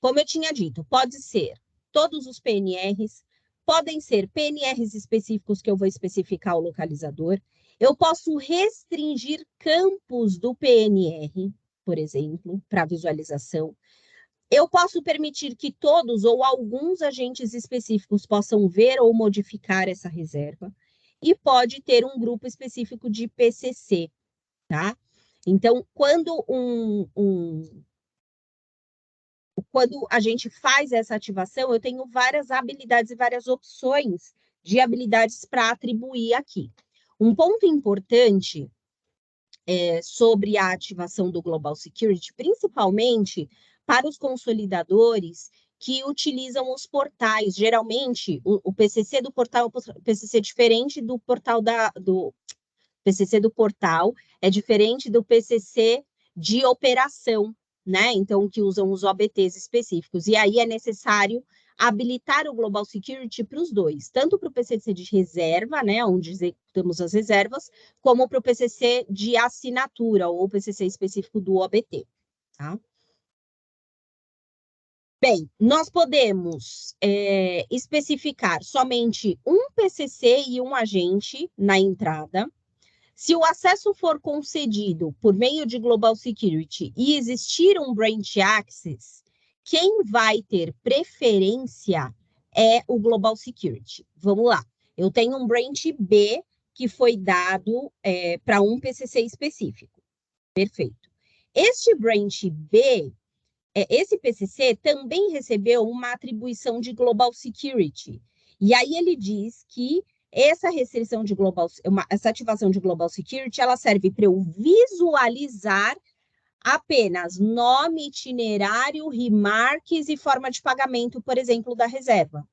Como eu tinha dito, pode ser todos os PNRs, podem ser PNRs específicos que eu vou especificar o localizador. Eu posso restringir campos do PNR, por exemplo, para visualização. Eu posso permitir que todos ou alguns agentes específicos possam ver ou modificar essa reserva. E pode ter um grupo específico de PCC, tá? Então, quando a gente faz essa ativação, eu tenho várias habilidades e várias opções de habilidades para atribuir aqui. Um ponto importante sobre a ativação do Global Security, principalmente para os consolidadores que utilizam os portais. Geralmente, o PCC do portal é um PCC diferente do portal do PCC do portal, é diferente do PCC de operação, né? Então, que usam os OBTs específicos. E aí é necessário habilitar o Global Security para os dois, tanto para o PCC de reserva, né, onde executamos as reservas, como para o PCC de assinatura, ou PCC específico do OBT, tá? Bem, nós podemos especificar somente um PCC e um agente na entrada. Se o acesso for concedido por meio de Global Security e existir um Branch Access, quem vai ter preferência é o Global Security. Vamos lá. Eu tenho um Branch B que foi dado para um PCC específico. Perfeito. Este Branch B, esse PCC também recebeu uma atribuição de Global Security. E aí ele diz que essa restrição de essa ativação de Global Security, ela serve para eu visualizar apenas nome, itinerário, remarques e forma de pagamento, por exemplo, da reserva.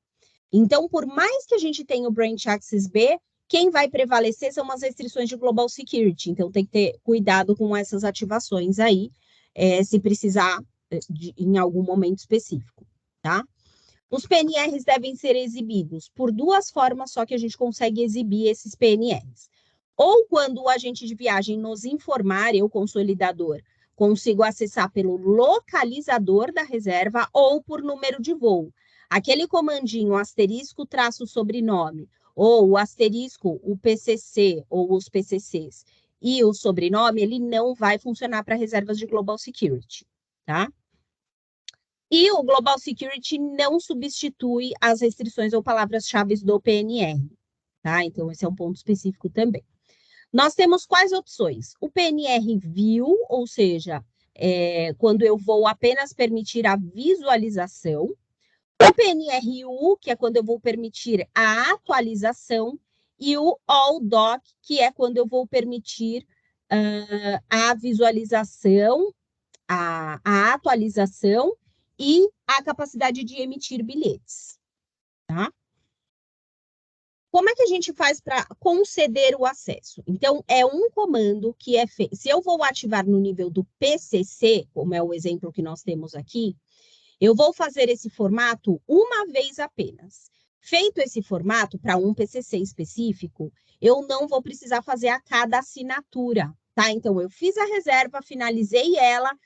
Então, por mais que a gente tenha o Branch Access B, quem vai prevalecer são as restrições de Global Security. Então, tem que ter cuidado com essas ativações aí, se precisar em algum momento específico, tá? Os PNRs devem ser exibidos por duas formas só que a gente consegue exibir esses PNRs. Ou quando o agente de viagem nos informar, eu, consolidador, consigo acessar pelo localizador da reserva ou por número de voo. Aquele comandinho asterisco traço sobrenome, ou o asterisco, o PCC ou os PCCs e o sobrenome, ele não vai funcionar para reservas de Global Security, tá? E o Global Security não substitui as restrições ou palavras-chave do PNR, tá? Então, esse é um ponto específico também. Nós temos quais opções? O PNR View, ou seja, quando eu vou apenas permitir a visualização. O PNR-U, que é quando eu vou permitir a atualização. E o All Doc, que é quando eu vou permitir a visualização, a atualização e a capacidade de emitir bilhetes, tá? Como é que a gente faz para conceder o acesso? Então, é um comando que é feito. Se eu vou ativar no nível do PCC, como é o exemplo que nós temos aqui, eu vou fazer esse formato uma vez apenas. Feito esse formato para um PCC específico, eu não vou precisar fazer a cada assinatura, tá? Então, eu fiz a reserva, finalizei ela,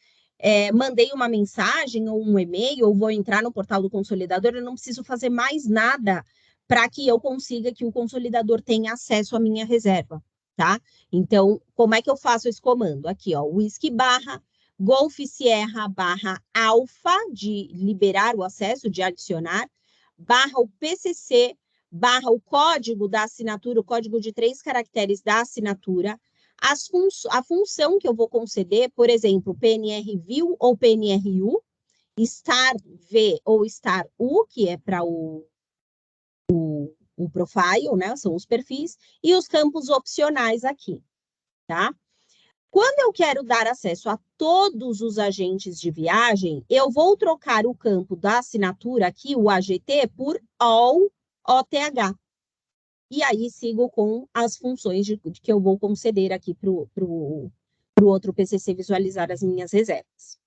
mandei uma mensagem ou um e-mail, ou vou entrar no portal do consolidador, eu não preciso fazer mais nada para que eu consiga que o consolidador tenha acesso à minha reserva, tá? Então, como é que eu faço esse comando? Aqui, ó, whisky barra Golf Sierra barra alfa, de liberar o acesso, de adicionar, barra o PCC, barra o código da assinatura, o código de 3 caracteres da assinatura, a função que eu vou conceder, por exemplo, PNR View ou PNR U, Star V ou Star U, que é para o profile, né? São os perfis, e os campos opcionais aqui, tá? Quando eu quero dar acesso a todos os agentes de viagem, eu vou trocar o campo da assinatura aqui, o AGT, por All OTH. E aí sigo com as funções que eu vou conceder aqui para o outro PCC visualizar as minhas reservas.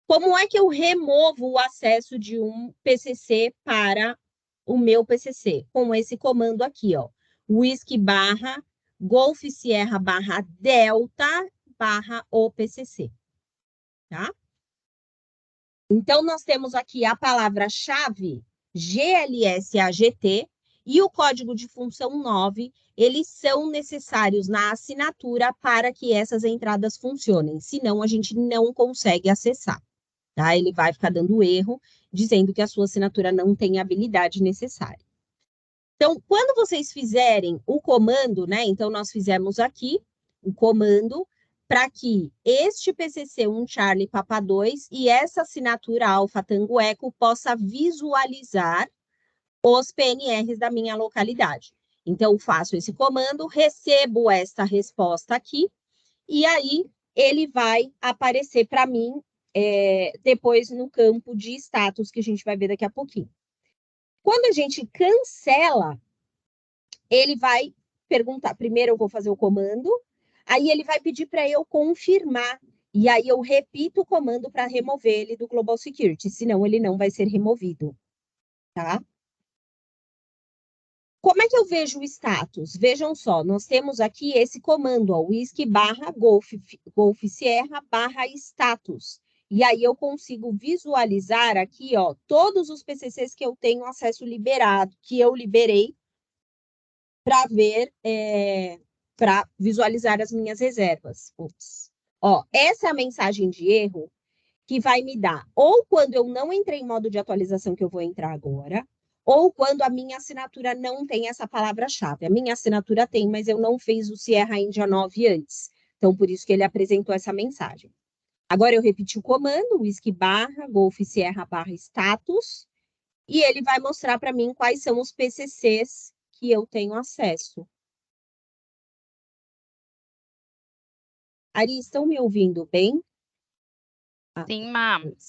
Como é que eu removo o acesso de um PCC para o meu PCC? Com esse comando aqui, ó, whisky barra Golf Sierra barra Delta barra OPCC, tá? Então, nós temos aqui a palavra-chave GLSAGT e o código de função 9, eles são necessários na assinatura para que essas entradas funcionem, senão a gente não consegue acessar, tá? Ele vai ficar dando erro, dizendo que a sua assinatura não tem a habilidade necessária. Então, quando vocês fizerem o comando, né? Então, nós fizemos aqui o comando para que este PCC 1 Charlie Papa 2 e essa assinatura Alfa Tango Eco possa visualizar os PNRs da minha localidade. Então, faço esse comando, recebo esta resposta aqui, e aí ele vai aparecer para mim depois no campo de status, que a gente vai ver daqui a pouquinho. Quando a gente cancela, ele vai perguntar, primeiro eu vou fazer o comando, aí ele vai pedir para eu confirmar, e aí eu repito o comando para remover ele do Global Security, senão ele não vai ser removido, tá? Como é que eu vejo o status? Vejam só, nós temos aqui esse comando, ó, whisky barra Golf Sierra barra status. E aí eu consigo visualizar aqui, ó, todos os PCCs que eu tenho acesso liberado, que eu liberei para ver, para visualizar as minhas reservas. Ups. Ó, essa é a mensagem de erro que vai me dar ou quando eu não entrei em modo de atualização, que eu vou entrar agora, ou quando a minha assinatura não tem essa palavra-chave. A minha assinatura tem, mas eu não fiz o Sierra India 9 antes. Então, por isso que ele apresentou essa mensagem. Agora eu repeti o comando, whisky barra, Golf Sierra barra status, e ele vai mostrar para mim quais são os PCCs que eu tenho acesso. Ari, estão me ouvindo bem? Sim,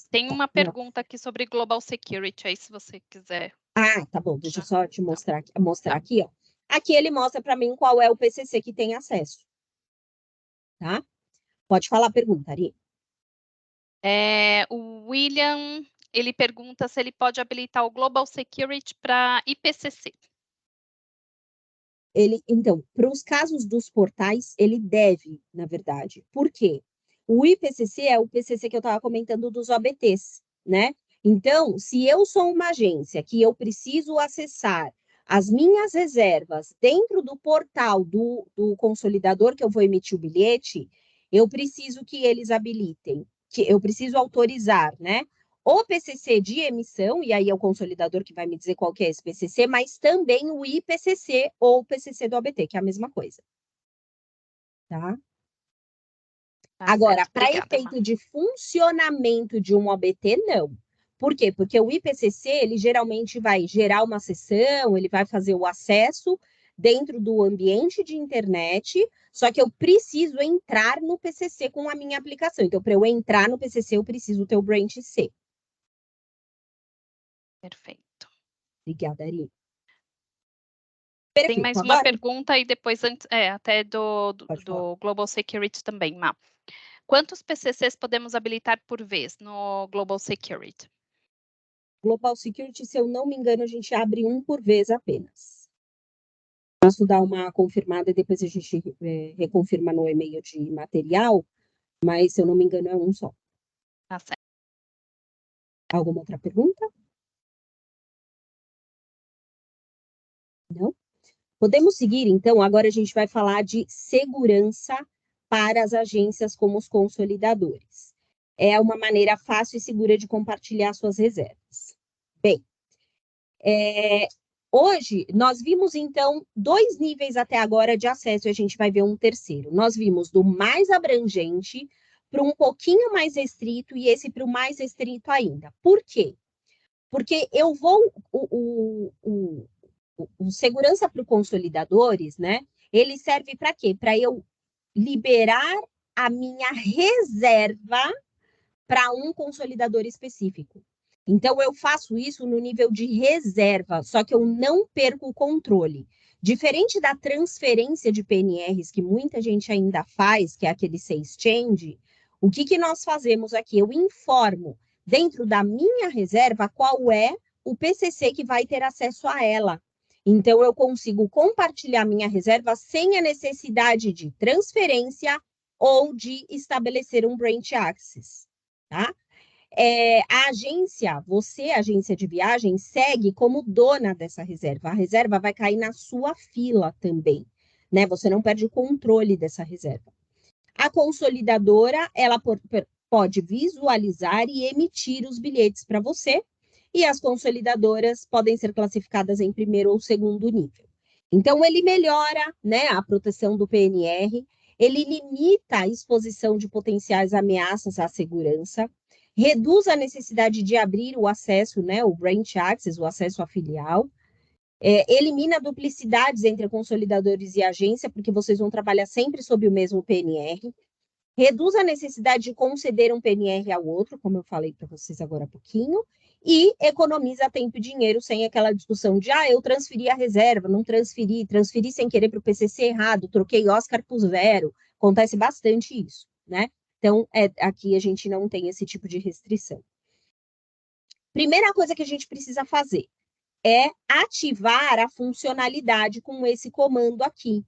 tem uma pergunta aqui sobre Global Security, aí se você quiser. Ah, tá bom, deixa eu só te mostrar aqui, ó. Aqui ele mostra para mim qual é o PCC que tem acesso. Tá? Pode falar a pergunta, Ari. O William, ele pergunta se ele pode habilitar o Global Security para IPCC. Então, para os casos dos portais, ele deve, na verdade. Por quê? O IPCC é o PCC que eu estava comentando dos OBTs, né? Então, se eu sou uma agência que eu preciso acessar as minhas reservas dentro do portal do consolidador que eu vou emitir o bilhete, eu preciso que eles habilitem, que eu preciso autorizar, né? O PCC de emissão, e aí é o consolidador que vai me dizer qual que é esse PCC, mas também o IPCC ou o PCC do OBT, que é a mesma coisa. Tá? Agora, para efeito de funcionamento de um OBT, não. Por quê? Porque o IPCC, ele geralmente vai gerar uma sessão, ele vai fazer o acesso dentro do ambiente de internet, só que eu preciso entrar no PCC com a minha aplicação. Então, para eu entrar no PCC, eu preciso ter o branch C. Perfeito. Obrigada, Ari. Tem mais Perfeito, uma agora pergunta e depois até pode falar. do Global Security também, Má. Quantos PCCs podemos habilitar por vez no Global Security? Global Security, se eu não me engano, a gente abre um por vez apenas. Posso dar uma confirmada e depois a gente reconfirma no e-mail de material, mas se eu não me engano é um só. Tá certo. Alguma outra pergunta? Não? Podemos seguir, então, agora a gente vai falar de segurança para as agências como os consolidadores. É uma maneira fácil e segura de compartilhar suas reservas. Bem, hoje nós vimos, então, 2 níveis até agora de acesso, e a gente vai ver um terceiro. Nós vimos do mais abrangente para um pouquinho mais restrito e esse para o mais restrito ainda. Por quê? Porque eu vou... O segurança para os consolidadores, né? Ele serve para quê? Para eu liberar a minha reserva para um consolidador específico. Então, eu faço isso no nível de reserva, só que eu não perco o controle. Diferente da transferência de PNRs, que muita gente ainda faz, que é aquele exchange, o que nós fazemos aqui? Eu informo dentro da minha reserva qual é o PCC que vai ter acesso a ela. Então, eu consigo compartilhar minha reserva sem a necessidade de transferência ou de estabelecer um branch access, tá? A agência, você, agência de viagem, segue como dona dessa reserva. A reserva vai cair na sua fila também, né? Você não perde o controle dessa reserva. A consolidadora, ela pode visualizar e emitir os bilhetes para você, e as consolidadoras podem ser classificadas em primeiro ou segundo nível. Então, ele melhora, né, a proteção do PNR, ele limita a exposição de potenciais ameaças à segurança, reduz a necessidade de abrir o acesso, né, o branch access, o acesso à filial, elimina duplicidades entre consolidadores e agência, porque vocês vão trabalhar sempre sob o mesmo PNR, reduz a necessidade de conceder um PNR ao outro, como eu falei para vocês agora há pouquinho, e economiza tempo e dinheiro sem aquela discussão de, eu transferi a reserva, não transferi, transferi sem querer para o PCC errado, troquei Oscar por zero, acontece bastante isso, né? Então, aqui a gente não tem esse tipo de restrição. Primeira coisa que a gente precisa fazer é ativar a funcionalidade com esse comando aqui,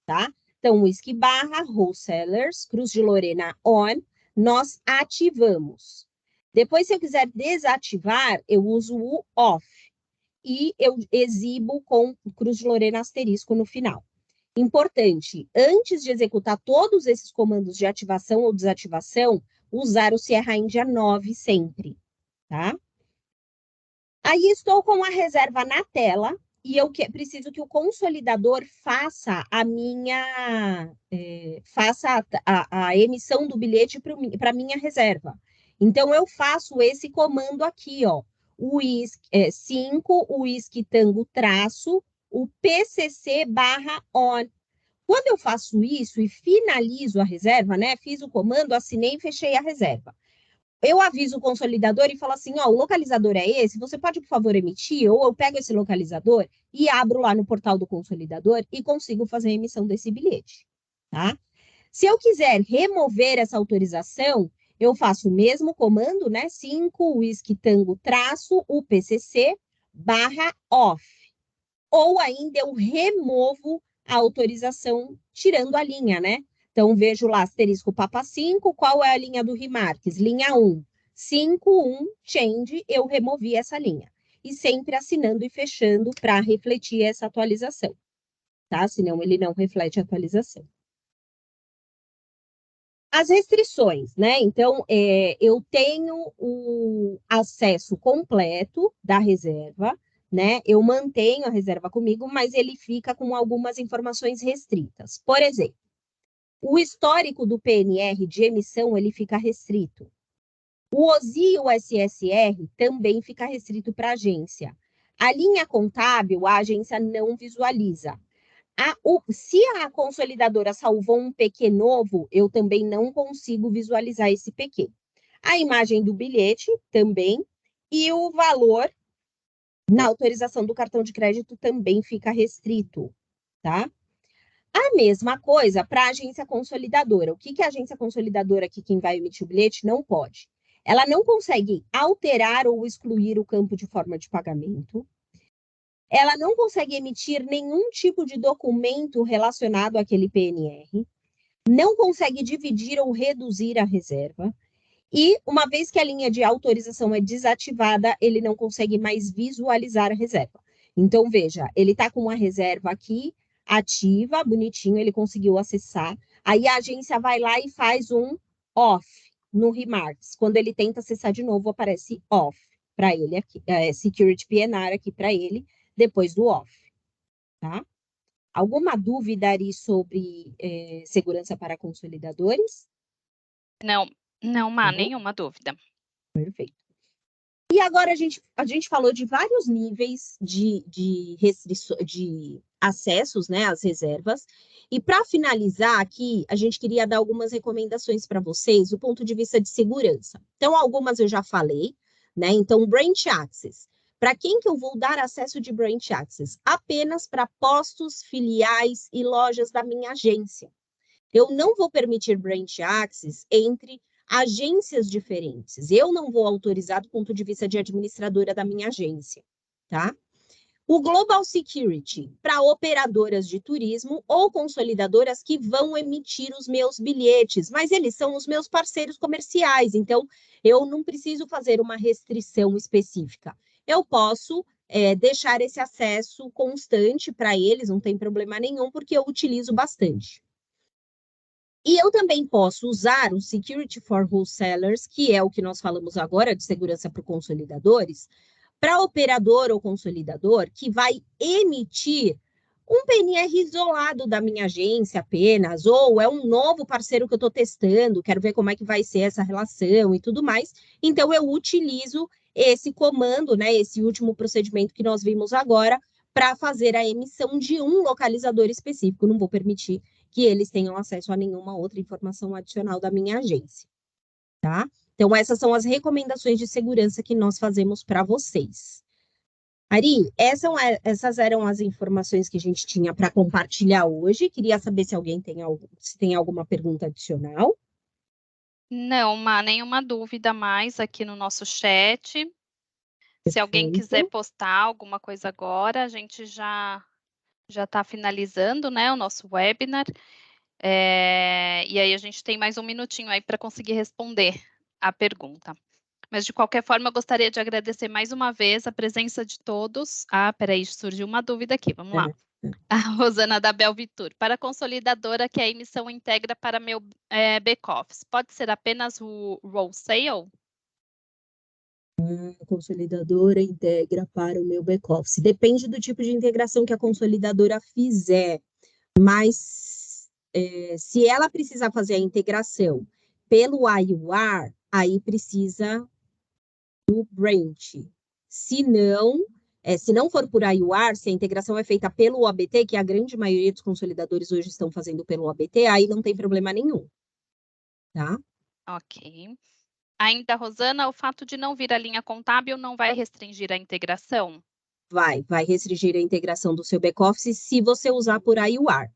tá? Então, whisky barra, wholesalers, Cruz de Lorena on, nós ativamos. Depois, se eu quiser desativar, eu uso o off. E eu exibo com Cruz de Lorena asterisco no final. Importante, antes de executar todos esses comandos de ativação ou desativação, usar o Sierra India 9 sempre, tá? Aí estou com a reserva na tela e eu preciso que o consolidador faça a minha faça a emissão do bilhete para a minha reserva. Então eu faço esse comando aqui, ó, o 5, o whisky tango traço, o PCC barra on. Quando eu faço isso e finalizo a reserva, né? Fiz o comando, assinei e fechei a reserva. Eu aviso o consolidador e falo assim, o localizador é esse, você pode, por favor, emitir? Ou eu pego esse localizador e abro lá no portal do consolidador e consigo fazer a emissão desse bilhete, tá? Se eu quiser remover essa autorização, eu faço o mesmo comando, né? 5, whisky tango traço, UPCC, barra off. Ou ainda eu removo a autorização tirando a linha, né? Então, vejo lá, asterisco Papa 5, qual é a linha do Remarques? Linha 1. 5.1, change, eu removi essa linha. E sempre assinando e fechando para refletir essa atualização, tá? Senão ele não reflete a atualização. As restrições, né? Então, eu tenho o acesso completo da reserva, né? Eu mantenho a reserva comigo, mas ele fica com algumas informações restritas. Por exemplo, o histórico do PNR de emissão, ele fica restrito. O OSI e o SSR também fica restrito para a agência. A linha contábil, a agência não visualiza. Se a consolidadora salvou um PQ novo, eu também não consigo visualizar esse PQ. A imagem do bilhete também, e o valor Na autorização do cartão de crédito também fica restrito, tá? A mesma coisa para a agência consolidadora. O que é a agência consolidadora aqui, quem vai emitir o bilhete, não pode? Ela não consegue alterar ou excluir o campo de forma de pagamento. Ela não consegue emitir nenhum tipo de documento relacionado àquele PNR. Não consegue dividir ou reduzir a reserva. E, uma vez que a linha de autorização é desativada, ele não consegue mais visualizar a reserva. Então, veja, ele está com uma reserva aqui, ativa, bonitinho, ele conseguiu acessar. Aí a agência vai lá e faz um off no Remarks. Quando ele tenta acessar de novo, aparece off para ele aqui, Security PNR aqui para ele, depois do off, tá? Alguma dúvida aí sobre segurança para consolidadores? Não, não, Má, Não? nenhuma dúvida. Perfeito. E agora a gente falou de vários níveis de restrições, de acessos, né, às reservas. E para finalizar aqui, a gente queria dar algumas recomendações para vocês do ponto de vista de segurança. Então, algumas eu já falei, né? Então, Branch Access. Para quem que eu vou dar acesso de Branch Access? Apenas para postos, filiais e lojas da minha agência. Eu não vou permitir Branch Access entre agências diferentes. Eu não vou autorizar do ponto de vista de administradora da minha agência, tá? O Global Security, para operadoras de turismo ou consolidadoras que vão emitir os meus bilhetes, mas eles são os meus parceiros comerciais, então eu não preciso fazer uma restrição específica. Eu posso deixar esse acesso constante para eles, não tem problema nenhum, porque eu utilizo bastante. E eu também posso usar o Security for Wholesalers, que é o que nós falamos agora de segurança para consolidadores, para operador ou consolidador que vai emitir um PNR isolado da minha agência apenas, ou é um novo parceiro que eu estou testando, quero ver como é que vai ser essa relação e tudo mais. Então, eu utilizo esse comando, né, esse último procedimento que nós vimos agora, para fazer a emissão de um localizador específico. Não vou permitir que eles tenham acesso a nenhuma outra informação adicional da minha agência, tá? Então, essas são as recomendações de segurança que nós fazemos para vocês. Ari, essas eram as informações que a gente tinha para compartilhar hoje. Queria saber se alguém se tem alguma pergunta adicional. Não, Má, nenhuma dúvida mais aqui no nosso chat. Se alguém quiser Perfeito. postar alguma coisa agora, a gente já está finalizando, né, o nosso webinar. E aí a gente tem mais um minutinho aí para conseguir responder a pergunta. Mas, de qualquer forma, eu gostaria de agradecer mais uma vez a presença de todos. Ah, peraí, surgiu uma dúvida aqui, vamos lá. A Rosana da Belvitur. Para a consolidadora que a emissão integra para meu back-office, pode ser apenas o Roll Sale? A consolidadora integra para o meu back-office. Depende do tipo de integração que a consolidadora fizer, mas se ela precisar fazer a integração pelo IUR, aí precisa do branch. Se não for por IUR, se a integração é feita pelo OABT, que a grande maioria dos consolidadores hoje estão fazendo pelo OABT, aí não tem problema nenhum, tá? Ok. Ainda, Rosana, o fato de não vir a linha contábil não vai restringir a integração? Vai restringir a integração do seu back-office se você usar por IUR.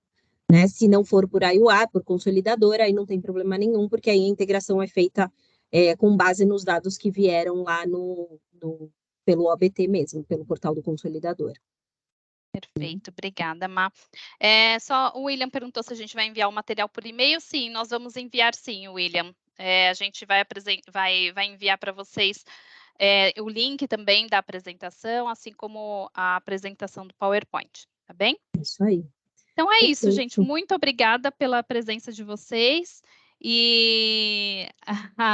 Né? Se não for por IUR, por consolidadora, aí não tem problema nenhum, porque aí a integração é feita com base nos dados que vieram lá pelo OBT mesmo, pelo portal do consolidador. Perfeito, obrigada, Má. Só o William perguntou se a gente vai enviar o material por e-mail. Sim, nós vamos enviar sim, William. A gente vai enviar para vocês o link também da apresentação, assim como a apresentação do PowerPoint, tá bem? Isso aí. Então é isso, gente. Perfeito. Muito obrigada pela presença de vocês. E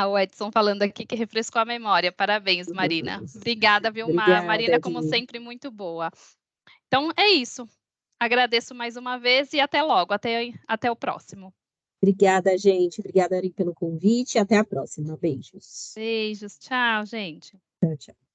o Edson falando aqui que refrescou a memória. Parabéns, Marina. Obrigada, viu, Obrigada, Marina, como Edinho. sempre, muito boa. Então é isso. Agradeço mais uma vez e até logo, até o próximo. Obrigada, gente. Obrigada, Ari, pelo convite. Até a próxima. Beijos. Beijos, tchau, gente. Tchau, tchau.